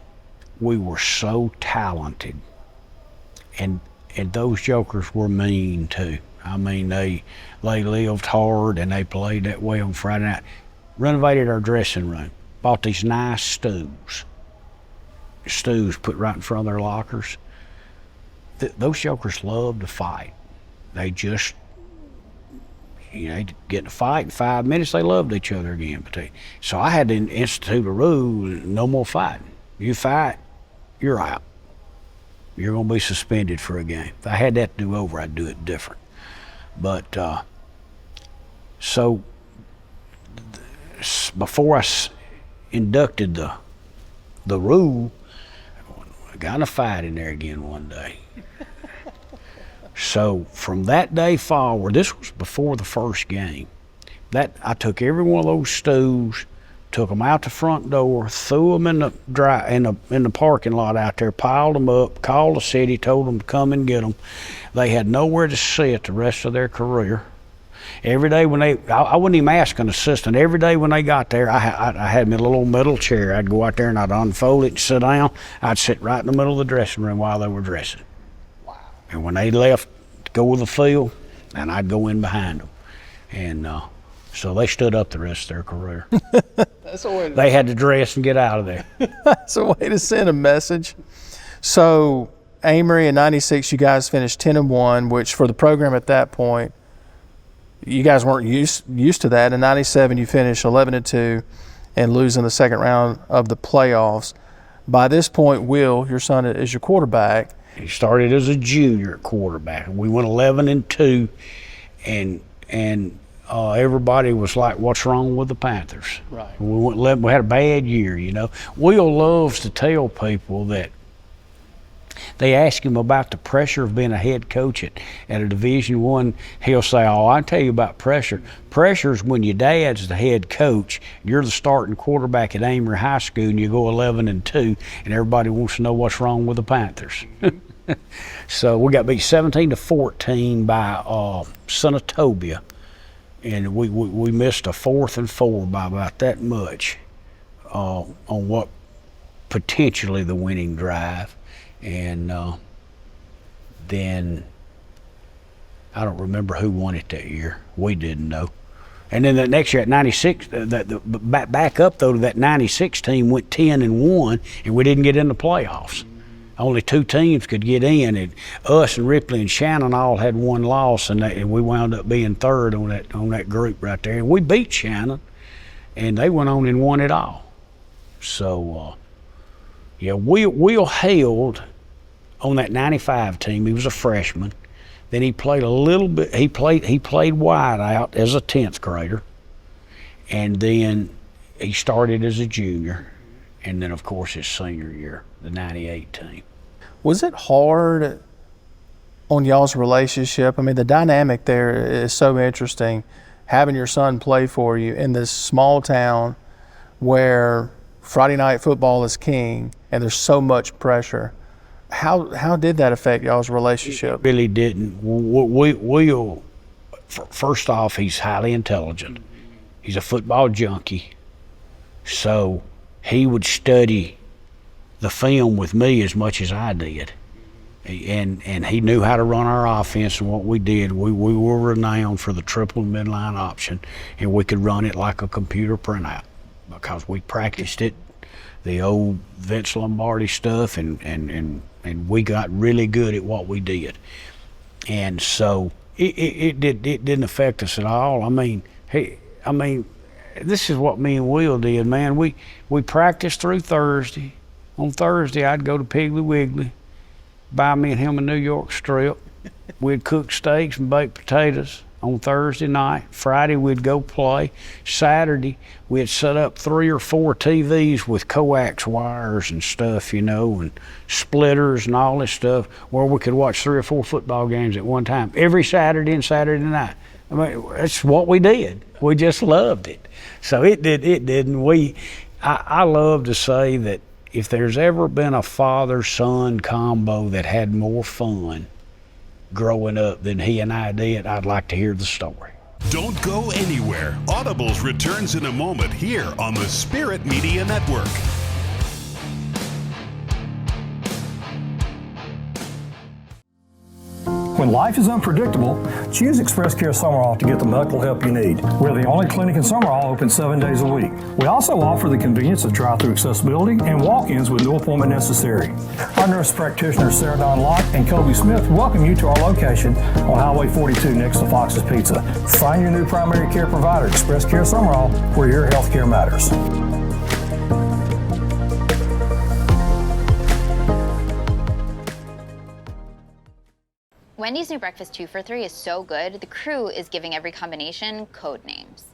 Speaker 3: we were so talented, and those jokers were mean too. I mean, they lived hard and they played that way on Friday night. Renovated our dressing room, bought these nice stools put right in front of their lockers. Those jokers loved to fight. They just, they'd get in a fight in 5 minutes, they loved each other again. So I had to institute a rule: no more fighting. You fight, you're out. You're going to be suspended for a game. If I had that to do over, I'd do it different. But so before I inducted the rule, I got in a fight in there again one day. So from that day forward, this was before the first game, I took every one of those stools, took them out the front door, threw them in the parking lot out there, piled them up, called the city, told them to come and get them. They had nowhere to sit the rest of their career. Every day when I wouldn't even ask an assistant. Every day when they got there, I had me a little metal chair. I'd go out there and I'd unfold it and sit down. I'd sit right in the middle of the dressing room while they were dressing. Wow. And when they left to go with the field, and I'd go in behind them. And so they stood up the rest of their career. They had to dress and get out of there.
Speaker 2: That's a way to send a message. So Amory in 96, you guys finished 10-1, which for the program at that point, you guys weren't used to that. In 97, you finished 11-2 and lose in the second round of the playoffs. By this point, Will, your son, is your quarterback.
Speaker 3: He started as a junior quarterback. We went 11-2, and everybody was like, "What's wrong with the Panthers?"
Speaker 2: Right.
Speaker 3: We had a bad year, you know. Will loves to tell people that they ask him about the pressure of being a head coach at a Division I. He'll say, "Oh, I tell you about pressure. Pressure is when your dad's the head coach, you're the starting quarterback at Amory High School, and you go 11-2, and everybody wants to know what's wrong with the Panthers." So we got beat 17-14 by Senatobia. And we missed a 4th and 4 by about that much on what potentially the winning drive. And then I don't remember who won it that year. We didn't know. And then the next year at 96, back up though to that 96 team went 10-1, and we didn't get in the playoffs. Only 2 teams could get in, and us and Ripley and Shannon all had 1 loss, and we wound up being 3rd on that group right there. And we beat Shannon, and they went on and won it all. So, Will held on that 95 team. He was a freshman. Then he played a little bit. He played wide out as a 10th grader, and then he started as a junior. And then, of course, his senior year, the 98 team.
Speaker 2: Was it hard on y'all's relationship? I mean, the dynamic there is so interesting, having your son play for you in this small town where Friday night football is king, and there's so much pressure. How did that affect y'all's relationship?
Speaker 3: It really didn't. Will, first off, he's highly intelligent. He's a football junkie. So he would study the film with me as much as I did. And he knew how to run our offense and what we did. We were renowned for the triple midline option, and we could run it like a computer printout because we practiced it, the old Vince Lombardi stuff, and we got really good at what we did. And so it didn't affect us at all. I mean, this is what me and Will did, man. We practiced through Thursday. On Thursday, I'd go to Piggly Wiggly, buy me and him a New York strip. We'd cook steaks and baked potatoes on Thursday night. Friday, we'd go play. Saturday, we'd set up 3 or 4 TVs with coax wires and stuff, you know, and splitters and all this stuff, where we could watch 3 or 4 football games at one time, every Saturday and Saturday night. I mean, that's what we did. We just loved it. So it didn't. I love to say that if there's ever been a father-son combo that had more fun growing up than he and I did, I'd like to hear the story.
Speaker 1: Don't go anywhere. Audibles returns in a moment here on the Spirit Media Network.
Speaker 4: When life is unpredictable, choose Express Care Summerall to get the medical help you need. We're the only clinic in Summerall open 7 days a week. We also offer the convenience of drive-through accessibility and walk-ins with no appointment necessary. Our nurse practitioners Sarah Dawn Locke and Kobe Smith welcome you to our location on Highway 42 next to Fox's Pizza. Find your new primary care provider, Express Care Summerall, where your health care matters.
Speaker 5: Wendy's new breakfast 2 for $3 is so good, the crew is giving every combination code names.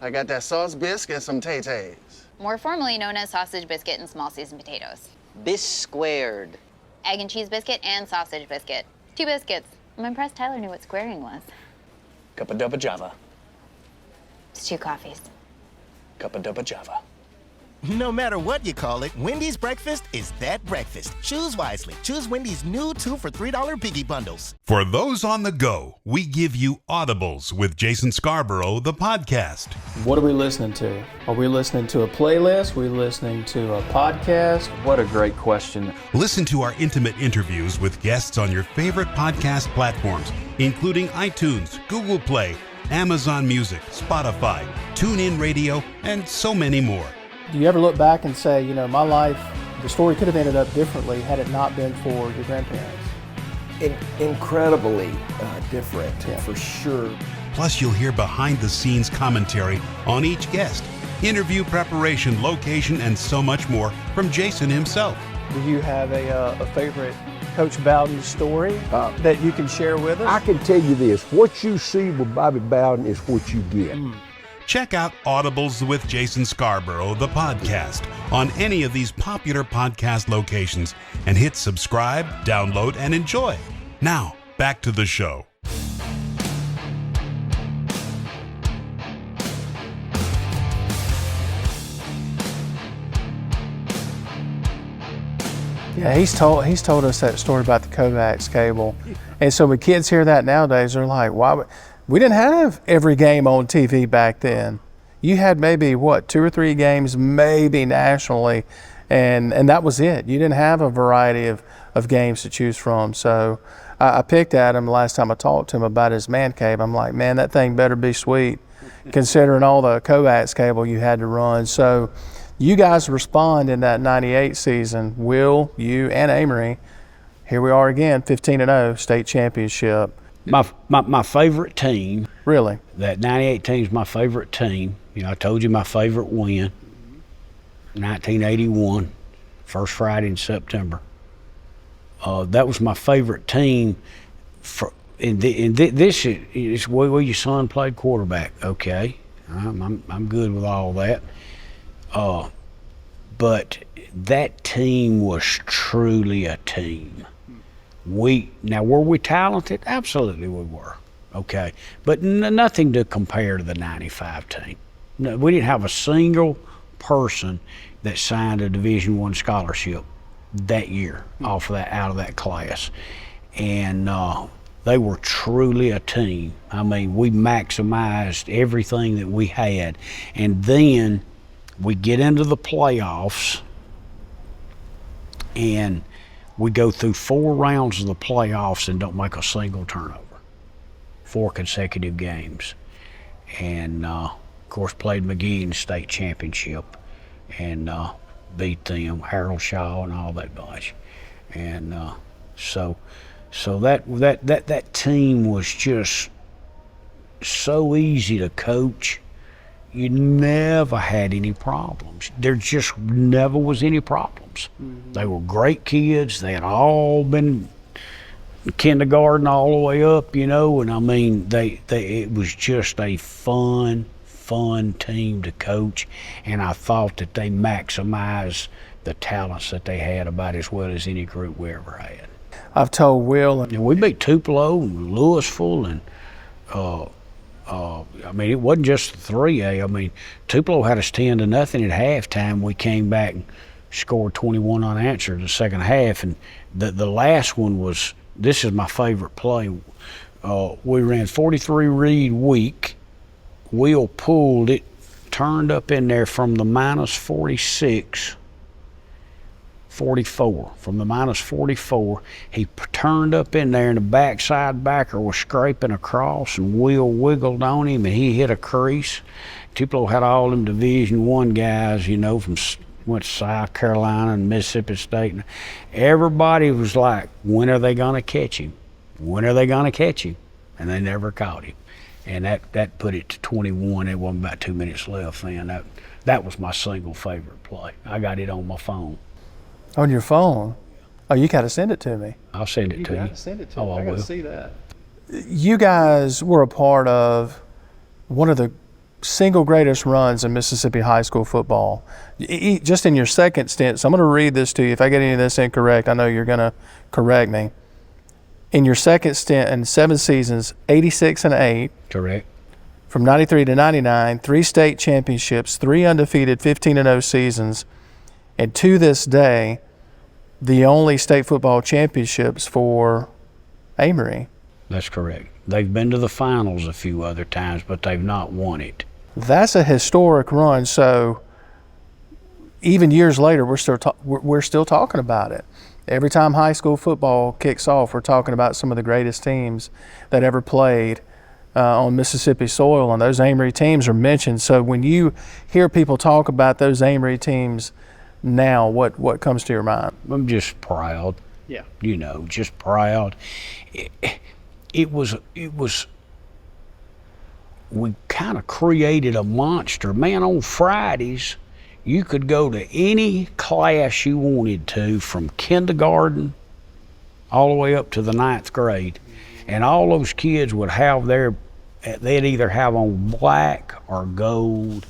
Speaker 6: I got that sauce bisque and some tay-tays.
Speaker 5: More formally known as sausage biscuit and small seasoned potatoes.
Speaker 7: Bis squared.
Speaker 5: Egg and cheese biscuit and sausage biscuit. 2 biscuits. I'm impressed Tyler knew what squaring was.
Speaker 6: Cup of dubba java.
Speaker 5: It's 2 coffees.
Speaker 6: Cup of dubba java.
Speaker 8: No matter what you call it, Wendy's breakfast is that breakfast. Choose wisely. Choose Wendy's new 2 for $3 Biggie Bundles.
Speaker 1: For those on the go, we give you Audibles with Jason Scarborough, the podcast.
Speaker 2: What are we listening to? Are we listening to a playlist? Are we listening to a podcast?
Speaker 11: What a great question.
Speaker 1: Listen to our intimate interviews with guests on your favorite podcast platforms, including iTunes, Google Play, Amazon Music, Spotify, TuneIn Radio, and so many more.
Speaker 2: Do you ever look back and say, you know, my life, the story could have ended up differently had it not been for your grandparents?
Speaker 11: Incredibly different, for sure.
Speaker 1: Plus, you'll hear behind-the-scenes commentary on each guest, interview preparation, location, and so much more from Jason himself.
Speaker 2: Do you have a favorite Coach Bowden story that you can share with us?
Speaker 12: I can tell you this, what you see with Bobby Bowden is what you get.
Speaker 1: Check out Audibles with Jason Scarborough, the podcast, on any of these popular podcast locations and hit subscribe, download, and enjoy. Now, back to the show.
Speaker 2: Yeah, he's told us that story about the coax cable. And so when kids hear that nowadays, they're like, why would... We didn't have every game on TV back then. You had maybe, 2 or 3 games, maybe nationally, and that was it. You didn't have a variety of games to choose from. So I picked at him the last time I talked to him about his man cave. I'm like, man, that thing better be sweet, considering all the coax cable you had to run. So you guys respond in that 98 season, Will, you, and Amory. Here we are again, 15-0, state championship.
Speaker 3: My favorite team.
Speaker 2: Really?
Speaker 3: That 98 team's my favorite team. You know, I told you my favorite win, 1981, first Friday in September. That was my favorite team. This is where your son played quarterback. Okay, I'm good with all that. But that team was truly a team. Were we talented? Absolutely we were, okay? But nothing to compare to the 95 team. No, we didn't have a single person that signed a Division I scholarship that year out of that class. And they were truly a team. I mean, we maximized everything that we had. And then we get into the playoffs, and we go through 4 rounds of the playoffs and don't make a single turnover. 4 consecutive games. And, of course, played McGee in the state championship and beat them, Harold Shaw and all that bunch. And so that team was just so easy to coach. You never had any problems. There just never was any problems. Mm-hmm. They were great kids. They had all been kindergarten all the way up, you know, and I mean, it was just a fun team to coach, and I thought that they maximized the talents that they had about as well as any group we ever had.
Speaker 2: I've told Will,
Speaker 3: and we beat Tupelo and Louisville, and I mean, it wasn't just the 3A. I mean, Tupelo had us 10-0 at halftime. We came back and scored 21 unanswered in the second half, and the last one was, this is my favorite play. We ran 43 read weak. Will pulled it, turned up in there from the minus 44. From the minus 44, he turned up in there, and the backside backer was scraping across, and Will wiggled on him, and he hit a crease. Tupelo had all them Division I guys, you know, went to South Carolina and Mississippi State. And everybody was like, when are they going to catch him? When are they going to catch him? And they never caught him. And that put it to 21. It wasn't about 2 minutes left then. That was my single favorite play. I got it on my phone.
Speaker 2: On your phone? Oh, you got to send it to me.
Speaker 3: I'll send it to you.
Speaker 11: Send it to
Speaker 3: me.
Speaker 11: I
Speaker 3: will.
Speaker 11: got to see that.
Speaker 2: You guys were a part of one of the single greatest runs in Mississippi high school football. Just in your second stint, so I'm going to read this to you. If I get any of this incorrect, I know you're going to correct me. In your second stint in 7 seasons, 86-8.
Speaker 3: Correct.
Speaker 2: From 93 to 99, 3 state championships, 3 undefeated 15-0 seasons, and to this day, the only state football championships for Amory.
Speaker 3: That's correct. They've been to the finals a few other times, but they've not won it.
Speaker 2: That's a historic run. So even years later, we're still talking about it. Every time high school football kicks off, we're talking about some of the greatest teams that ever played on Mississippi soil, and those Amory teams are mentioned. So when you hear people talk about those Amory teams now, what comes to your mind?
Speaker 3: I'm just proud.
Speaker 11: Yeah.
Speaker 3: You know, just proud. It was we kind of created a monster. Man, on Fridays, you could go to any class you wanted to, from kindergarten all the way up to the 9th grade. And all those kids would have they'd either have on black or gold,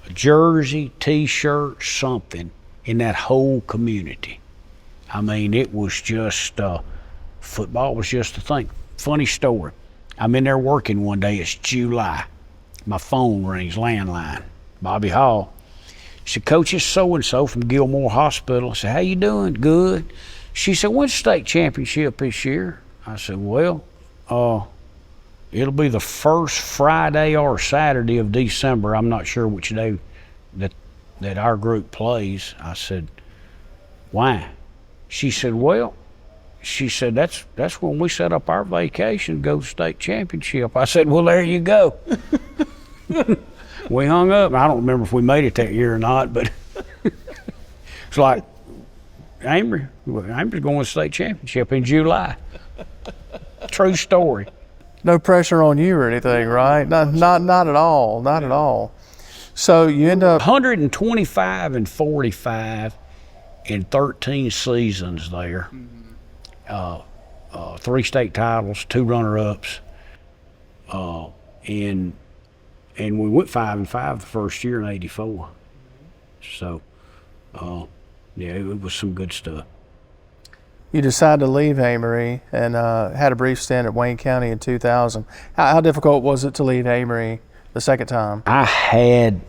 Speaker 3: a jersey, t-shirt, something in that whole community. I mean, it was just, football was just a thing. Funny story. I'm in there working one day, it's July. My phone rings, landline. Bobby Hall. She said, Coach, it's so-and-so from Gilmore Hospital. I said, how you doing? Good. She said, when's the state championship this year? I said, well, it'll be the first Friday or Saturday of December. I'm not sure which day that our group plays. I said, why? She said, well, that's when we set up our vacation to go to state championship. I said, well, there you go. We hung up. I don't remember if we made it that year or not, but it's like, Amory's going to state championship in July. True story.
Speaker 2: No pressure on you or anything, right? Not at all. Not at all. So you end up
Speaker 3: 125-45 in 13 seasons there. 3 state titles, 2 runner-ups, and we went 5-5 the first year in '84. So, yeah, it was some good stuff.
Speaker 2: You decided to leave Amory and had a brief stint at Wayne County in 2000. How difficult was it to leave Amory the second time?
Speaker 3: I had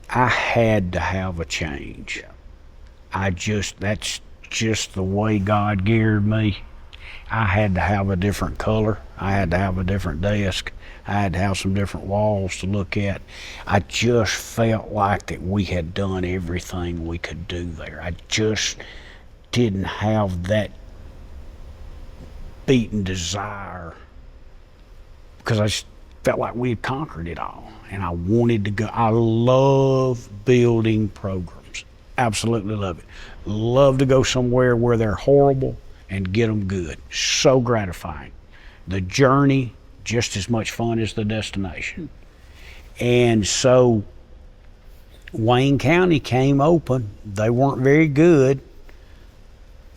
Speaker 3: I had to have a change. That's just the way God geared me. I had to have a different color. I had to have a different desk. I had to have some different walls to look at. I just felt like that we had done everything we could do there. I just didn't have that beaten desire because I just felt like we had conquered it all. And I wanted to go. I love building programs. Absolutely love it. Love to go somewhere where they're horrible and get them good. So gratifying. The journey, just as much fun as the destination. And so Wayne County came open. They weren't very good.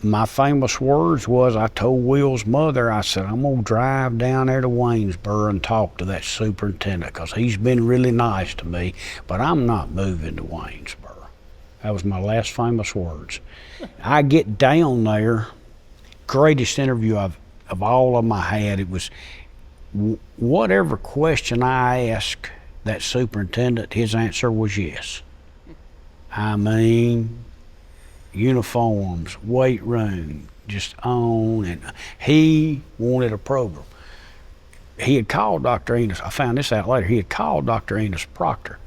Speaker 3: My famous words was, I told Will's mother, I said, I'm gonna drive down there to Waynesboro and talk to that superintendent because he's been really nice to me, but I'm not moving to Waynesboro. That was my last famous words. I get down there, greatest interview of all of them I had. It was whatever question I asked that superintendent, his answer was yes. I mean, uniforms, weight room, just on, and he wanted a program. He had called Dr. Enos, I found this out later, he had called Dr. Enos Proctor,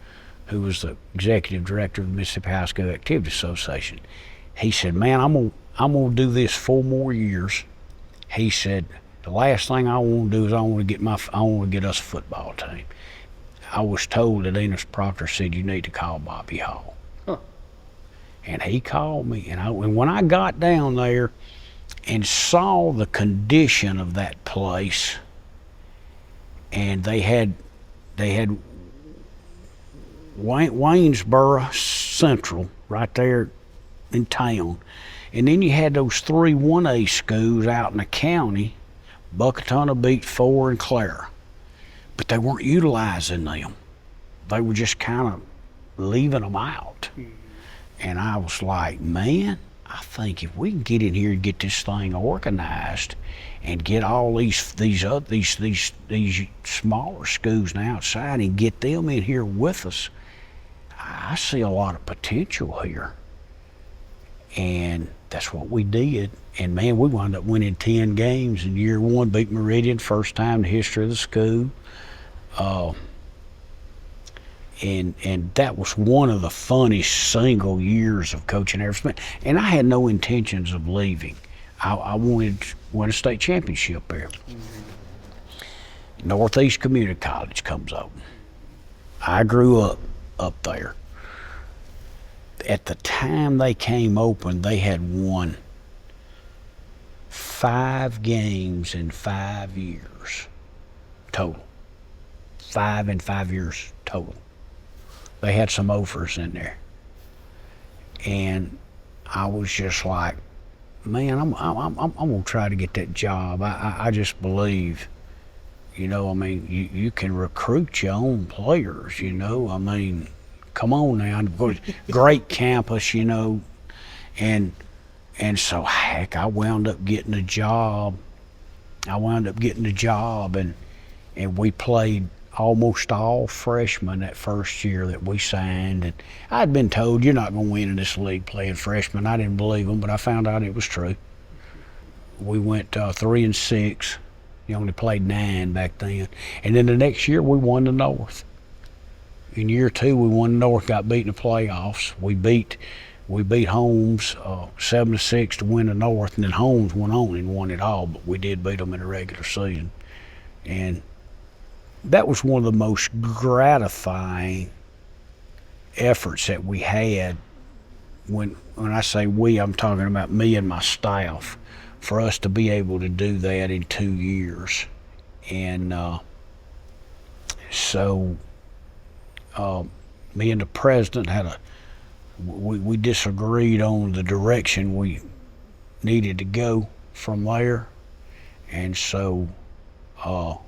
Speaker 3: who was the executive director of the Mississippi High School Activity Association. He said, man, I'm gonna do this 4 more years. He said, the last thing I want to do is I want to get us a football team. I was told that Enos Proctor said, you need to call Bobby Hall. And he called me, and when I got down there and saw the condition of that place, and they had Waynesboro Central right there in town, and then you had those 3 1A schools out in the county, Buckatona, Beat 4, and Clara, but they weren't utilizing them. They were just kind of leaving them out. And I was like, man, I think if we can get in here and get this thing organized and get all these smaller schools now outside and get them in here with us, I see a lot of potential here. And that's what we did. And man, we wound up winning 10 games in year 1, beat Meridian, first time in the history of the school. And that was one of the funnest single years of coaching ever spent. And I had no intentions of leaving. I wanted to win a state championship there. Northeast Community College comes open. I grew up there. At the time they came open, they had won 5 games in 5 years total. 5 in 5 years total. They had some offers in there. And I was just like, man, I'm gonna try to get that job. I just believe, you know, I mean, you can recruit your own players, you know, I mean, come on now, great campus, you know, and so heck, I wound up getting a job. And we played almost all freshmen that first year that we signed, and I'd been told you're not going to win in this league playing freshmen. I didn't believe them, but I found out it was true. We went 3-6. You only played 9 back then, and then the next year we won the North. In year 2, we won the North, got beat in the playoffs. We beat Holmes 7-6 to win the North, and then Holmes went on and won it all, but we did beat them in the regular season, and that was one of the most gratifying efforts that we had. When I say we, I'm talking about me and my staff, for us to be able to do that in 2 years. And so me and the president we disagreed on the direction we needed to go from there, and so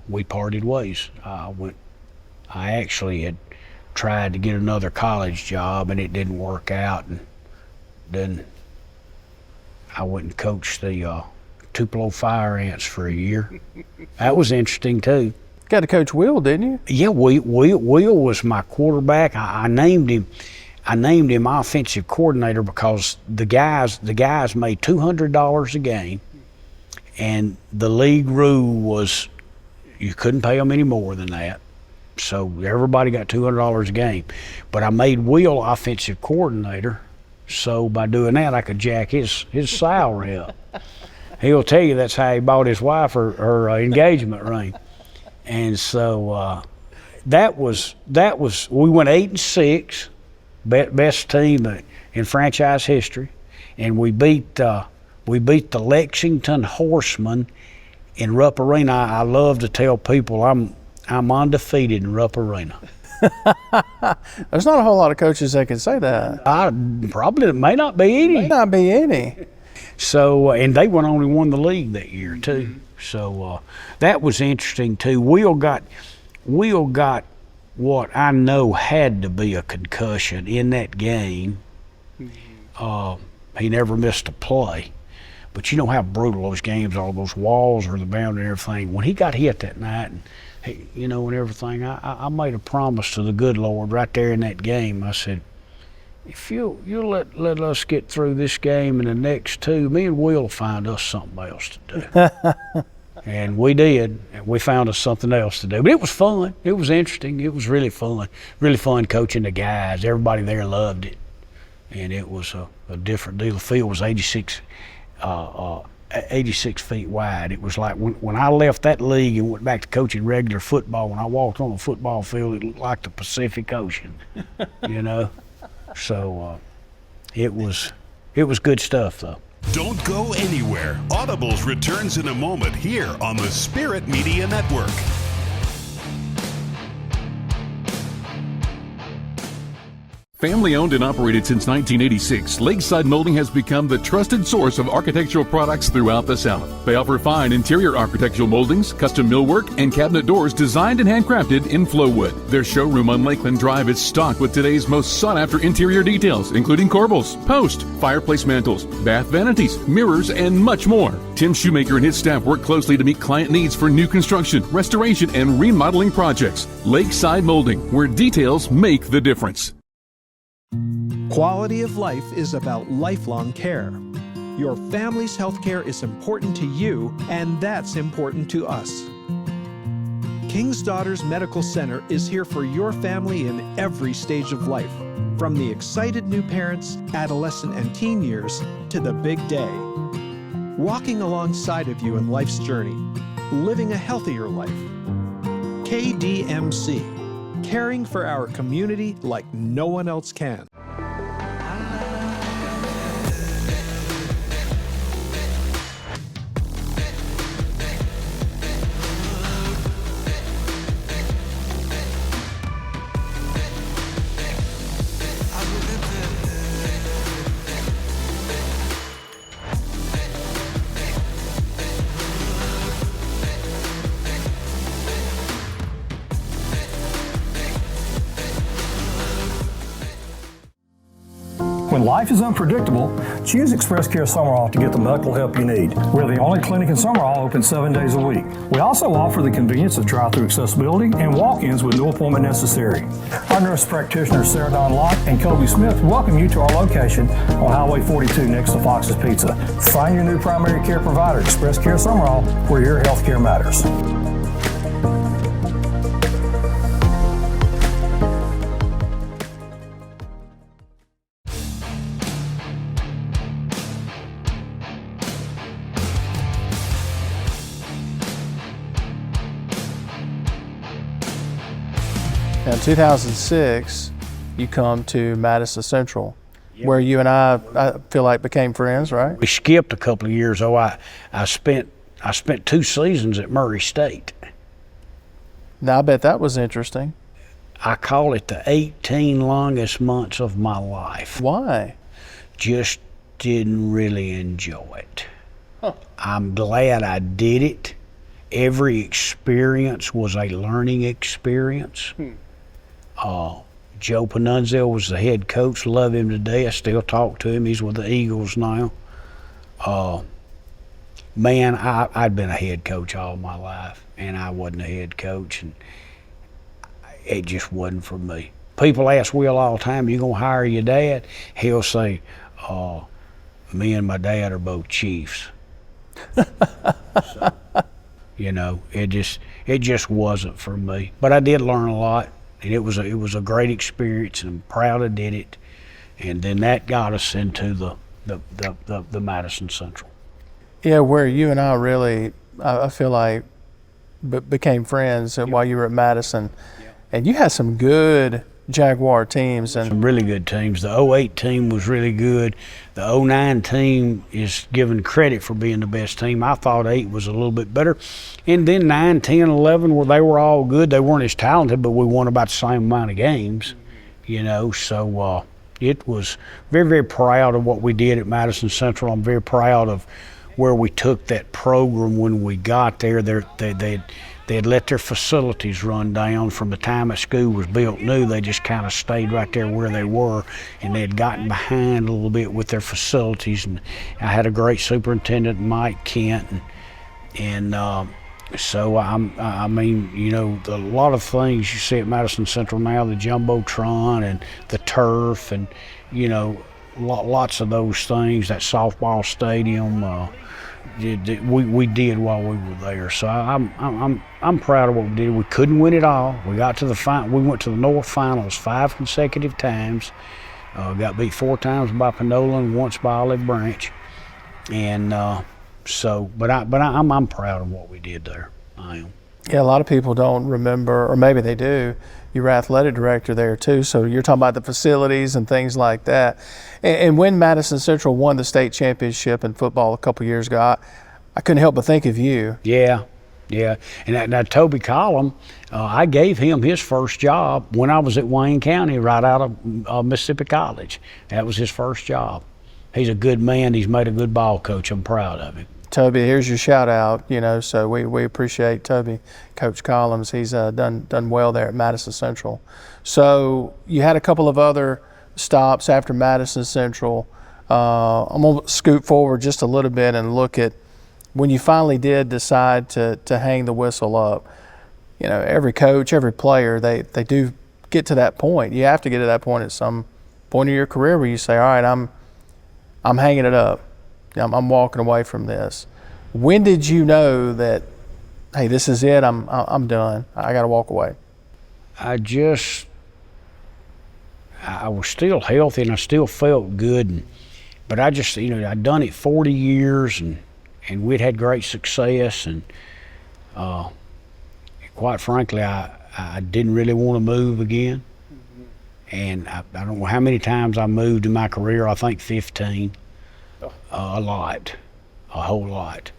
Speaker 3: we parted ways. I actually had tried to get another college job and it didn't work out, and then I went and coached the Tupelo Fire Ants for a year. That was interesting too.
Speaker 2: Got to coach Will, didn't you?
Speaker 3: Yeah, Will was my quarterback. I named him offensive coordinator because the guys made $200 a game, and the league rule was you couldn't pay them any more than that. So everybody got $200 a game. But I made Will offensive coordinator, so by doing that I could jack his salary up. He'll tell you that's how he bought his wife her engagement ring. And so that was we went 8-6, best team in franchise history, and we beat the Lexington Horsemen in Rupp Arena. I love to tell people I'm undefeated in Rupp Arena.
Speaker 2: There's not a whole lot of coaches that can say that.
Speaker 3: Probably may not be any.
Speaker 2: May not be any.
Speaker 3: So and they only won the league that year too. So that was interesting too. Will got what I know had to be a concussion in that game. He never missed a play. But you know how brutal those games are, those walls or the boundary and everything. When he got hit that night, and and everything, I made a promise to the good Lord right there in that game. I said, if you'll let us get through this game and the next two, me and Will find us something else to do. And we did. We found us something else to do. But it was fun. It was interesting. It was really fun. Really fun coaching the guys. Everybody there loved it. And it was a different deal. The field was 86 feet wide. It was like when I left that league and went back to coaching regular football, when I walked on the football field, it looked like the Pacific Ocean, So it was good stuff, though.
Speaker 1: Don't go anywhere. Audibles returns in a moment here on the Spirit Media Network.
Speaker 10: Family owned and operated since 1986, Lakeside Molding has become the trusted source of architectural products throughout the South. They offer fine interior architectural moldings, custom millwork, and cabinet doors designed and handcrafted in Flowwood. Their showroom on Lakeland Drive is stocked with today's most sought-after interior details, including corbels, post, fireplace mantles, bath vanities, mirrors, and much more. Tim Shoemaker and his staff work closely to meet client needs for new construction, restoration, and remodeling projects. Lakeside Molding, where details make the difference.
Speaker 9: Quality of life is about lifelong care. Your family's health care is important to you, and that's important to us. King's Daughters Medical Center is here for your family in every stage of life, from the excited new parents, adolescent and teen years, to the big day. Walking alongside of you in life's journey, living a healthier life. KDMC, caring for our community like no one else can.
Speaker 4: When life is unpredictable, choose Express Care Summerall to get the medical help you need. We're the only clinic in Summerall open 7 days a week. We also offer the convenience of drive-through accessibility and walk-ins with no appointment necessary. Our nurse practitioners Sarah Dawn Locke and Kobe Smith welcome you to our location on Highway 42 next to Fox's Pizza. Find your new primary care provider, Express Care Summerall, where your health care matters.
Speaker 2: Now, in 2006, you come to Madison Central, where you and I feel like became friends, right?
Speaker 3: We skipped a couple of years, though. I spent 2 seasons at Murray State.
Speaker 2: Now, I bet that was interesting.
Speaker 3: I call it the 18 longest months of my life.
Speaker 2: Why?
Speaker 3: Just didn't really enjoy it. Huh. I'm glad I did it. Every experience was a learning experience. Joe Panunzio was the head coach. Love him today. I still talk to him. He's with the Eagles now. man, I'd been a head coach all my life, and I wasn't a head coach, and it just wasn't for me. People ask Will all the time, you gonna hire your dad? He'll say, me and my dad are both chiefs. So, you know, it just wasn't for me. But I did learn a lot, and it was a great experience, and I'm proud I did it. And then that got us into the Madison Central.
Speaker 2: Yeah, where you and I really, I feel like, became friends while you were at Madison. And you had some good Jaguar teams. And
Speaker 3: some really good teams. The 08 team was really good. The 09 team is given credit for being the best team. I thought 8 was a little bit better. And then 9, 10, 11, they were all good. They weren't as talented, but we won about the same amount of games, you know. So it was very, very proud of what we did at Madison Central. I'm very proud of where we took that program when we got there. They had let their facilities run down from the time that school was built new. They just kind of stayed right there where they were, and they had gotten behind a little bit with their facilities. And I had a great superintendent, Mike Kent, and so I mean, you know, a lot of things you see at Madison Central now, the Jumbotron and the turf, and you know, lots of those things. That softball stadium. We did while we were there, so I'm proud of what we did. We couldn't win it all. We got to the we went to the North Finals 5 consecutive times. Got beat 4 times by Panola and once by Olive Branch, and but I'm proud of what we did there. I am.
Speaker 2: Yeah, a lot of people don't remember, or maybe they do. You were athletic director there too, so you're talking about the facilities and things like that. And when Madison Central won the state championship in football a couple years ago, I couldn't help but think of you.
Speaker 3: Yeah. And that Toby Collum, I gave him his first job when I was at Wayne County, right out of Mississippi College. That was his first job. He's a good man. He's made a good ball coach. I'm proud of him.
Speaker 2: Toby, here's your shout out, you know, so we appreciate Toby, Coach Collins. He's done well there at Madison Central. So you had a couple of other stops after Madison Central. I'm going to scoot forward just a little bit and look at when you finally did decide to hang the whistle up. You know, every coach, every player, they do get to that point. You have to get to that point at some point in your career where you say, all right, I'm hanging it up. I'm walking away from this. When did you know that, hey, this is it, I'm done, I got to walk away?
Speaker 3: I was still healthy and I still felt good, but I just, you know, I'd done it 40 years and we'd had great success, and quite frankly, I didn't really want to move again. And I don't know how many times I moved in my career. I think 15. A whole lot.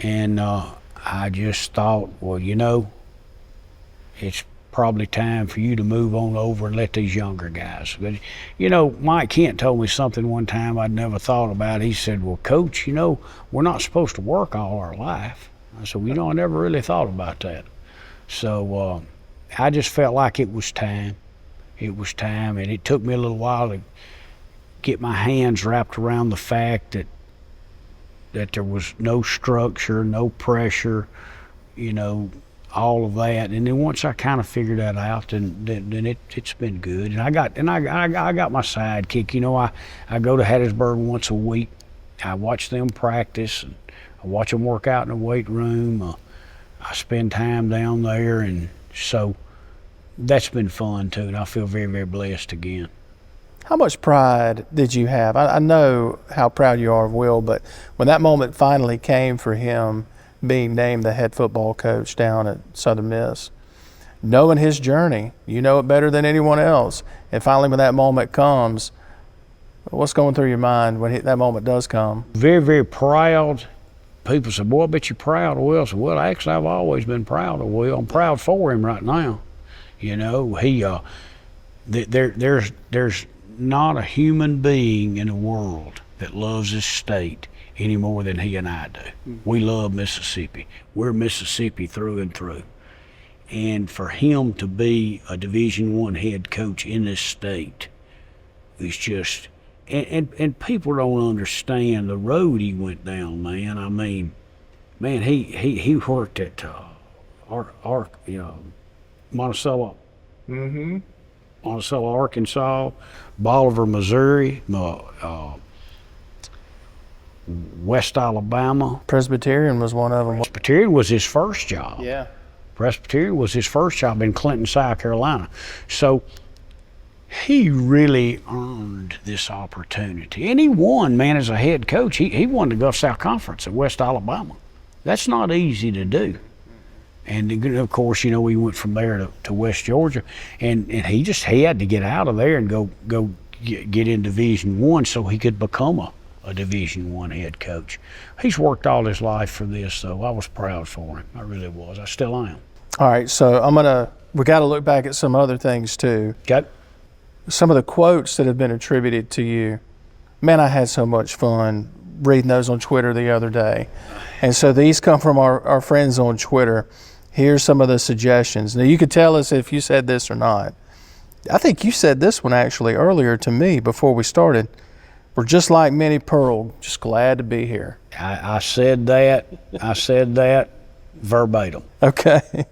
Speaker 3: And I just thought, well, you know, it's probably time for you to move on over and let these younger guys. But, you know, Mike Kent told me something one time I'd never thought about. He said, well, Coach, you know, we're not supposed to work all our life. I said, well, you know, I never really thought about that. So I just felt like it was time. It was time, and it took me a little while to get my hands wrapped around the fact that there was no structure, no pressure, you know, all of that. And then once I kind of figured that out, then it's been good. And I got my sidekick. You know, I go to Hattiesburg once a week. I watch them practice, and I watch them work out in the weight room. I spend time down there, and so that's been fun too. And I feel very, very blessed again.
Speaker 2: How much pride did you have? I know how proud you are of Will, but when that moment finally came for him being named the head football coach down at Southern Miss, knowing his journey, you know it better than anyone else, and finally when that moment comes, what's going through your mind when that moment does come?
Speaker 3: Very, very proud. People say, boy, I bet you're proud of Will. I said, well, actually, I've always been proud of Will. I'm proud for him right now. You know, there's not a human being in the world that loves this state any more than he and I do. We love Mississippi. We're Mississippi through and through. And for him to be a Division I head coach in this state is just, and people don't understand the road he went down, man. I mean, man, he worked at Monticello, Monticello, Arkansas, Bolivar, Missouri, West Alabama.
Speaker 2: Presbyterian was one of them.
Speaker 3: Presbyterian was his first job.
Speaker 2: Yeah.
Speaker 3: Presbyterian was his first job in Clinton, South Carolina. So he really earned this opportunity. And he won, man, as a head coach. He won the Gulf South Conference at West Alabama. That's not easy to do. And of course, he went from there to West Georgia, and he had to get out of there and go get in Division I so he could become a Division I head coach. He's worked all his life for this, so I was proud for him. I really was. I still am.
Speaker 2: All right, so we got to look back at some other things too.
Speaker 3: Okay.
Speaker 2: Some of the quotes that have been attributed to you. Man, I had so much fun reading those on Twitter the other day. And so these come from our friends on Twitter. Here's some of the suggestions. Now, you could tell us if you said this or not. I think you said this one actually earlier to me before we started. We're just like Minnie Pearl, just glad to be here.
Speaker 3: I said that. I said that verbatim.
Speaker 2: Okay.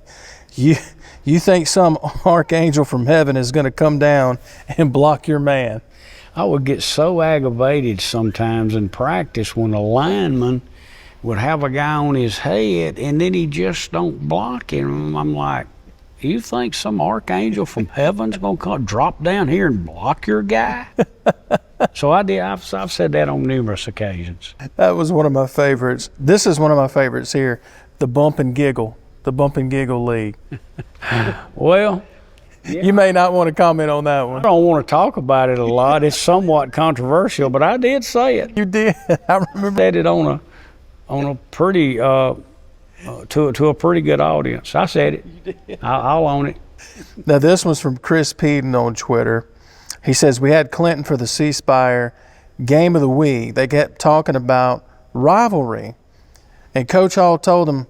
Speaker 2: You think some archangel from heaven is going to come down and block your man?
Speaker 3: I would get so aggravated sometimes in practice when a lineman would have a guy on his head and then he just don't block him. I'm like, you think some archangel from heaven's going to come drop down here and block your guy? So I did. I've said that on numerous occasions.
Speaker 2: That was one of my favorites. This is one of my favorites here, the bump and giggle league.
Speaker 3: Well, yeah.
Speaker 2: You may not want to comment on that one.
Speaker 3: I don't want to talk about it a lot. It's somewhat controversial, but I did say it.
Speaker 2: You did. I remember.
Speaker 3: Said it on a pretty to a pretty good audience. I said it.
Speaker 2: You did.
Speaker 3: I'll own it.
Speaker 2: Now this one's from Chris Peden on Twitter. He says, we had Clinton for the C Spire game of the week. They kept talking about rivalry. And Coach Hall told him,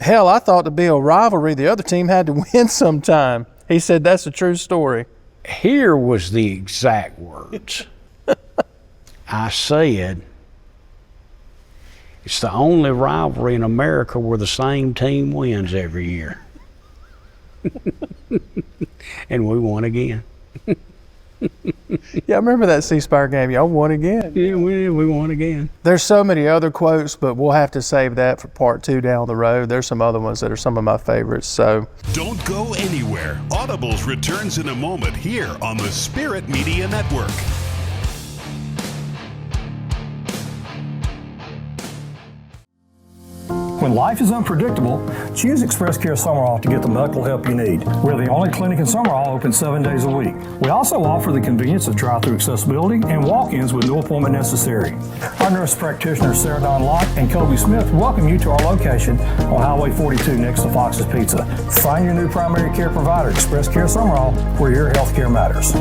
Speaker 2: hell, I thought to be a rivalry, the other team had to win sometime. He said that's a true story.
Speaker 3: Here was the exact words. I said, it's the only rivalry in America where the same team wins every year. And we won again.
Speaker 2: Yeah, I remember that C Spire game. Y'all won again.
Speaker 3: Yeah, we won again.
Speaker 2: There's so many other quotes, but we'll have to save that for part 2 down the road. There's some other ones that are some of my favorites. So
Speaker 1: don't go anywhere. Audibles returns in a moment here on the Spirit Media Network.
Speaker 4: When life is unpredictable, choose Express Care Summerall to get the medical help you need. We're the only clinic in Summerall open 7 days a week. We also offer the convenience of drive-through accessibility and walk-ins with no appointment necessary. Our nurse practitioners Sarah Dawn Locke and Kobe Smith welcome you to our location on Highway 42 next to Fox's Pizza. Find your new primary care provider, Express Care Summerall, where your health care matters.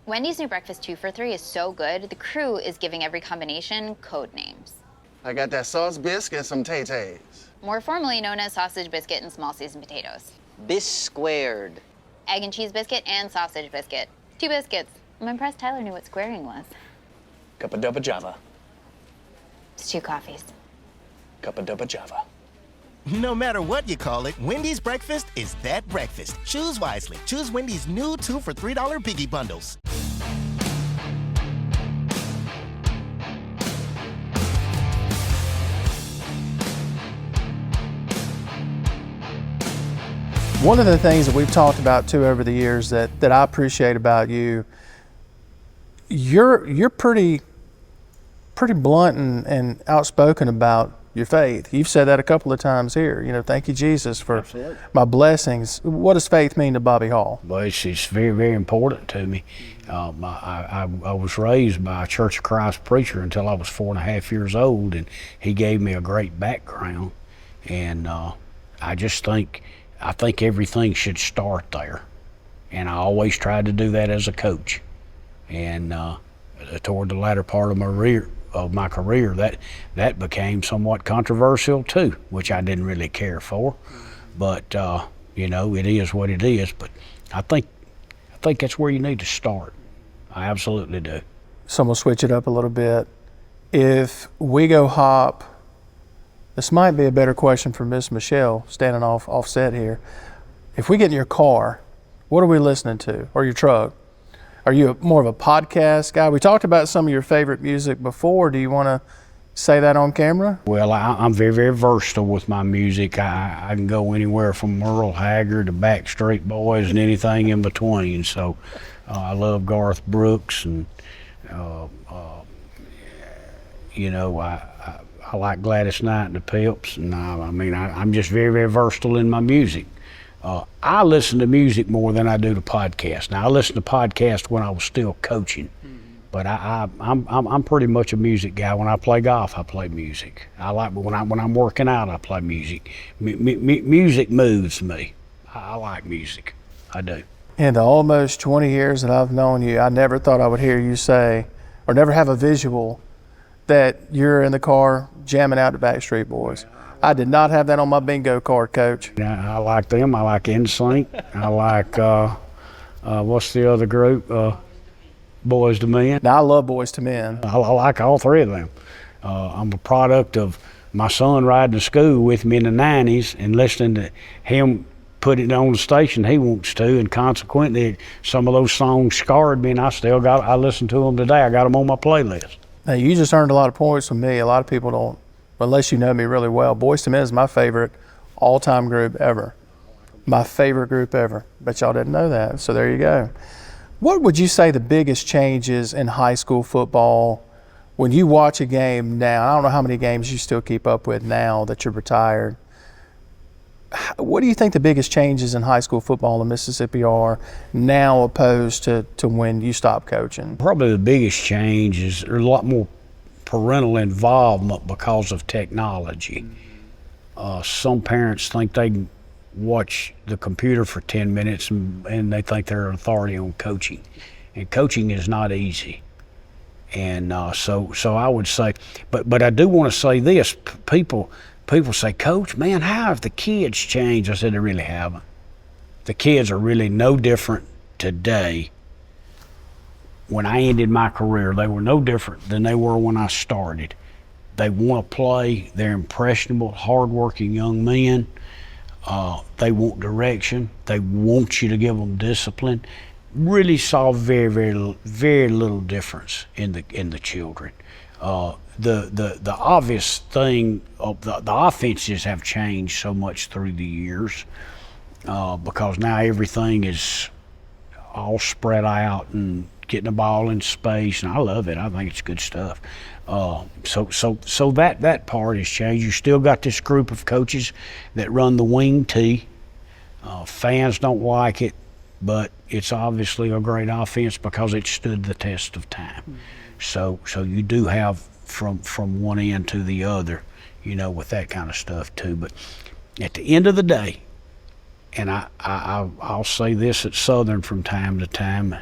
Speaker 5: Wendy's new breakfast 2 for $3 is so good, the crew is giving every combination code names.
Speaker 6: I got that sauce biscuit and some tay-tays.
Speaker 5: More formally known as sausage biscuit and small seasoned potatoes.
Speaker 7: Bis squared.
Speaker 5: Egg and cheese biscuit and sausage biscuit. 2 biscuits. I'm impressed Tyler knew what squaring was.
Speaker 6: Cup of dubba java.
Speaker 5: It's 2 coffees.
Speaker 6: Cup of dubba java.
Speaker 8: No matter what you call it, Wendy's breakfast is that breakfast. Choose wisely. Choose Wendy's new 2 for $3 Biggie Bundles.
Speaker 2: one of the things that we've talked about too over the years that I appreciate about you, you're pretty blunt and outspoken about your faith. You've said that a couple of times here. You know, thank you, Jesus, for
Speaker 3: Absolutely.
Speaker 2: My blessings. What does faith mean to Bobby Hall?
Speaker 3: Well, it's very, very important to me. I was raised by a Church of Christ preacher until I was 4.5 years old, and he gave me a great background. And I think everything should start there. And I always tried to do that as a coach. And toward the latter part of my career, that became somewhat controversial too, which I didn't really care for. But you know, it is what it is. But I think that's where you need to start. I absolutely do.
Speaker 2: So I'm gonna switch it up a little bit. If we go hop, this might be a better question for Miss Michelle, standing offset here. If we get in your car, what are we listening to, or your truck? Are you more of a podcast guy? We talked about some of your favorite music before. Do you want to say that on camera?
Speaker 3: Well, I'm very, very versatile with my music. I can go anywhere from Merle Haggard to Backstreet Boys and anything in between. So I love Garth Brooks, and you know, I like Gladys Knight and the Pips, and I'm just very, very versatile in my music. I listen to music more than I do to podcasts. Now, I listen to podcasts when I was still coaching, but I'm pretty much a music guy. When I play golf, I play music. I like when I'm working out, I play music. Music moves me. I like music. I do.
Speaker 2: In the almost 20 years that I've known you, I never thought I would hear you say, or never have a visual, that you're in the car jamming out the Backstreet Boys. I did not have that on my bingo card, Coach.
Speaker 3: I like them. I like NSYNC. I like, what's the other group? Boys to Men.
Speaker 2: Now, I love Boys to Men.
Speaker 3: I like all three of them. I'm a product of my son riding to school with me in the 90s and listening to him put it on the station he wants to, and consequently some of those songs scarred me, and I listen to them today. I got them on my playlist.
Speaker 2: Now, you just earned a lot of points from me. A lot of people don't, unless you know me really well. Boys to Men is my favorite all-time group ever. My favorite group ever. Bet y'all didn't know that, so there you go. What would you say the biggest changes in high school football when you watch a game now? I don't know how many games you still keep up with now that you're retired. What do you think the biggest changes in high school football in Mississippi are now opposed to when you stopped coaching?
Speaker 3: Probably the biggest change is there's a lot more parental involvement because of technology. Some parents think they can watch the computer for 10 minutes and they think they're an authority on coaching. And coaching is not easy. And so I would say, but I do want to say this, people say, Coach, man, how have the kids changed? I said, they really haven't. The kids are really no different today. When I ended my career, they were no different than they were when I started. They want to play. They're impressionable, hardworking young men. They want direction. They want you to give them discipline. Really saw very, very, very little difference in the children. The obvious thing of the offenses have changed so much through the years because now everything is all spread out and getting the ball in space, and I love it. I think it's good stuff. So that part has changed. You still got this group of coaches that run the wing tee. Fans don't like it, but it's obviously a great offense because it stood the test of time. So you do have from one end to the other, with that kind of stuff too. But at the end of the day, and I'll say this at Southern from time to time,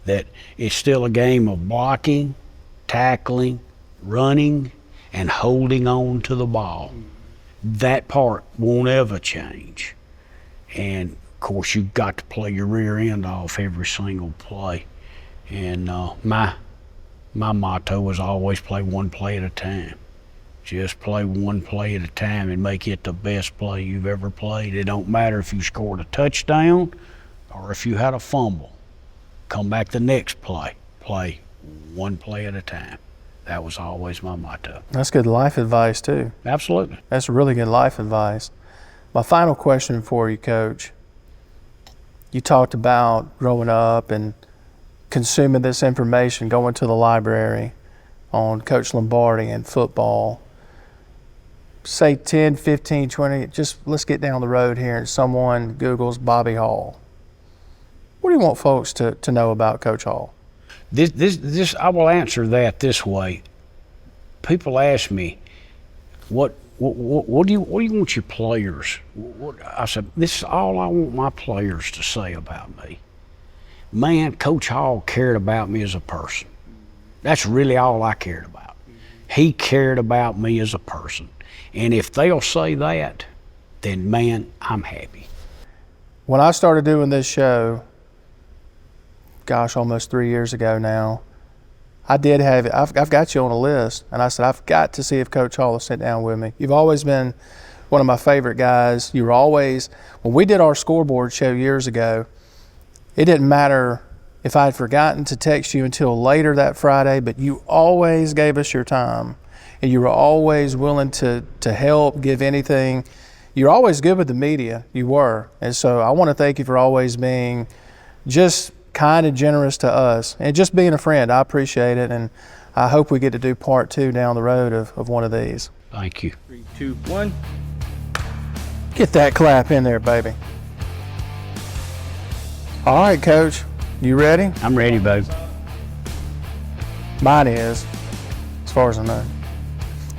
Speaker 3: that it's still a game of blocking, tackling, running, and holding on to the ball. That part won't ever change. And of course, you've got to play your rear end off every single play. And my motto was always play one play at a time. Just play one play at a time and make it the best play you've ever played. It don't matter if you scored a touchdown or if you had a fumble. Come back the next play. Play one play at a time. That was always my motto.
Speaker 2: That's good life advice too.
Speaker 3: Absolutely.
Speaker 2: That's really good life advice. My final question for you, Coach. You talked about growing up and consuming this information, going to the library on Coach Lombardi and football. Say 10, 15, 20, just let's get down the road here and someone Googles Bobby Hall. What do you want folks to know about Coach Hall?
Speaker 3: This I will answer that this way. People ask me, what do you want your players? I said, this is all I want my players to say about me. Man, Coach Hall cared about me as a person. That's really all I cared about. He cared about me as a person. And if they'll say that, then man, I'm happy.
Speaker 2: When I started doing this show, gosh, almost 3 years ago now. I did have it. I've got you on a list, and I said I've got to see if Coach Hall will sit down with me. You've always been one of my favorite guys. You were always, when we did our scoreboard show years ago, it didn't matter if I had forgotten to text you until later that Friday, but you always gave us your time, and you were always willing to help, give anything. You're always good with the media. You were. And so I want to thank you for always being just kind and generous to us and just being a friend. I appreciate it, and I hope we get to do part 2 down the road of one of these.
Speaker 3: Thank you.
Speaker 7: 3, 2, 1.
Speaker 2: Get that clap in there, baby. All right, Coach. You ready?
Speaker 3: I'm ready, babe.
Speaker 2: Mine is, as far as I know.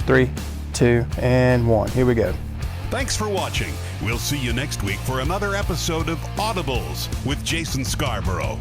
Speaker 2: 3, 2, and 1. Here we go.
Speaker 1: Thanks for watching. We'll see you next week for another episode of Audibles with Jason Scarborough.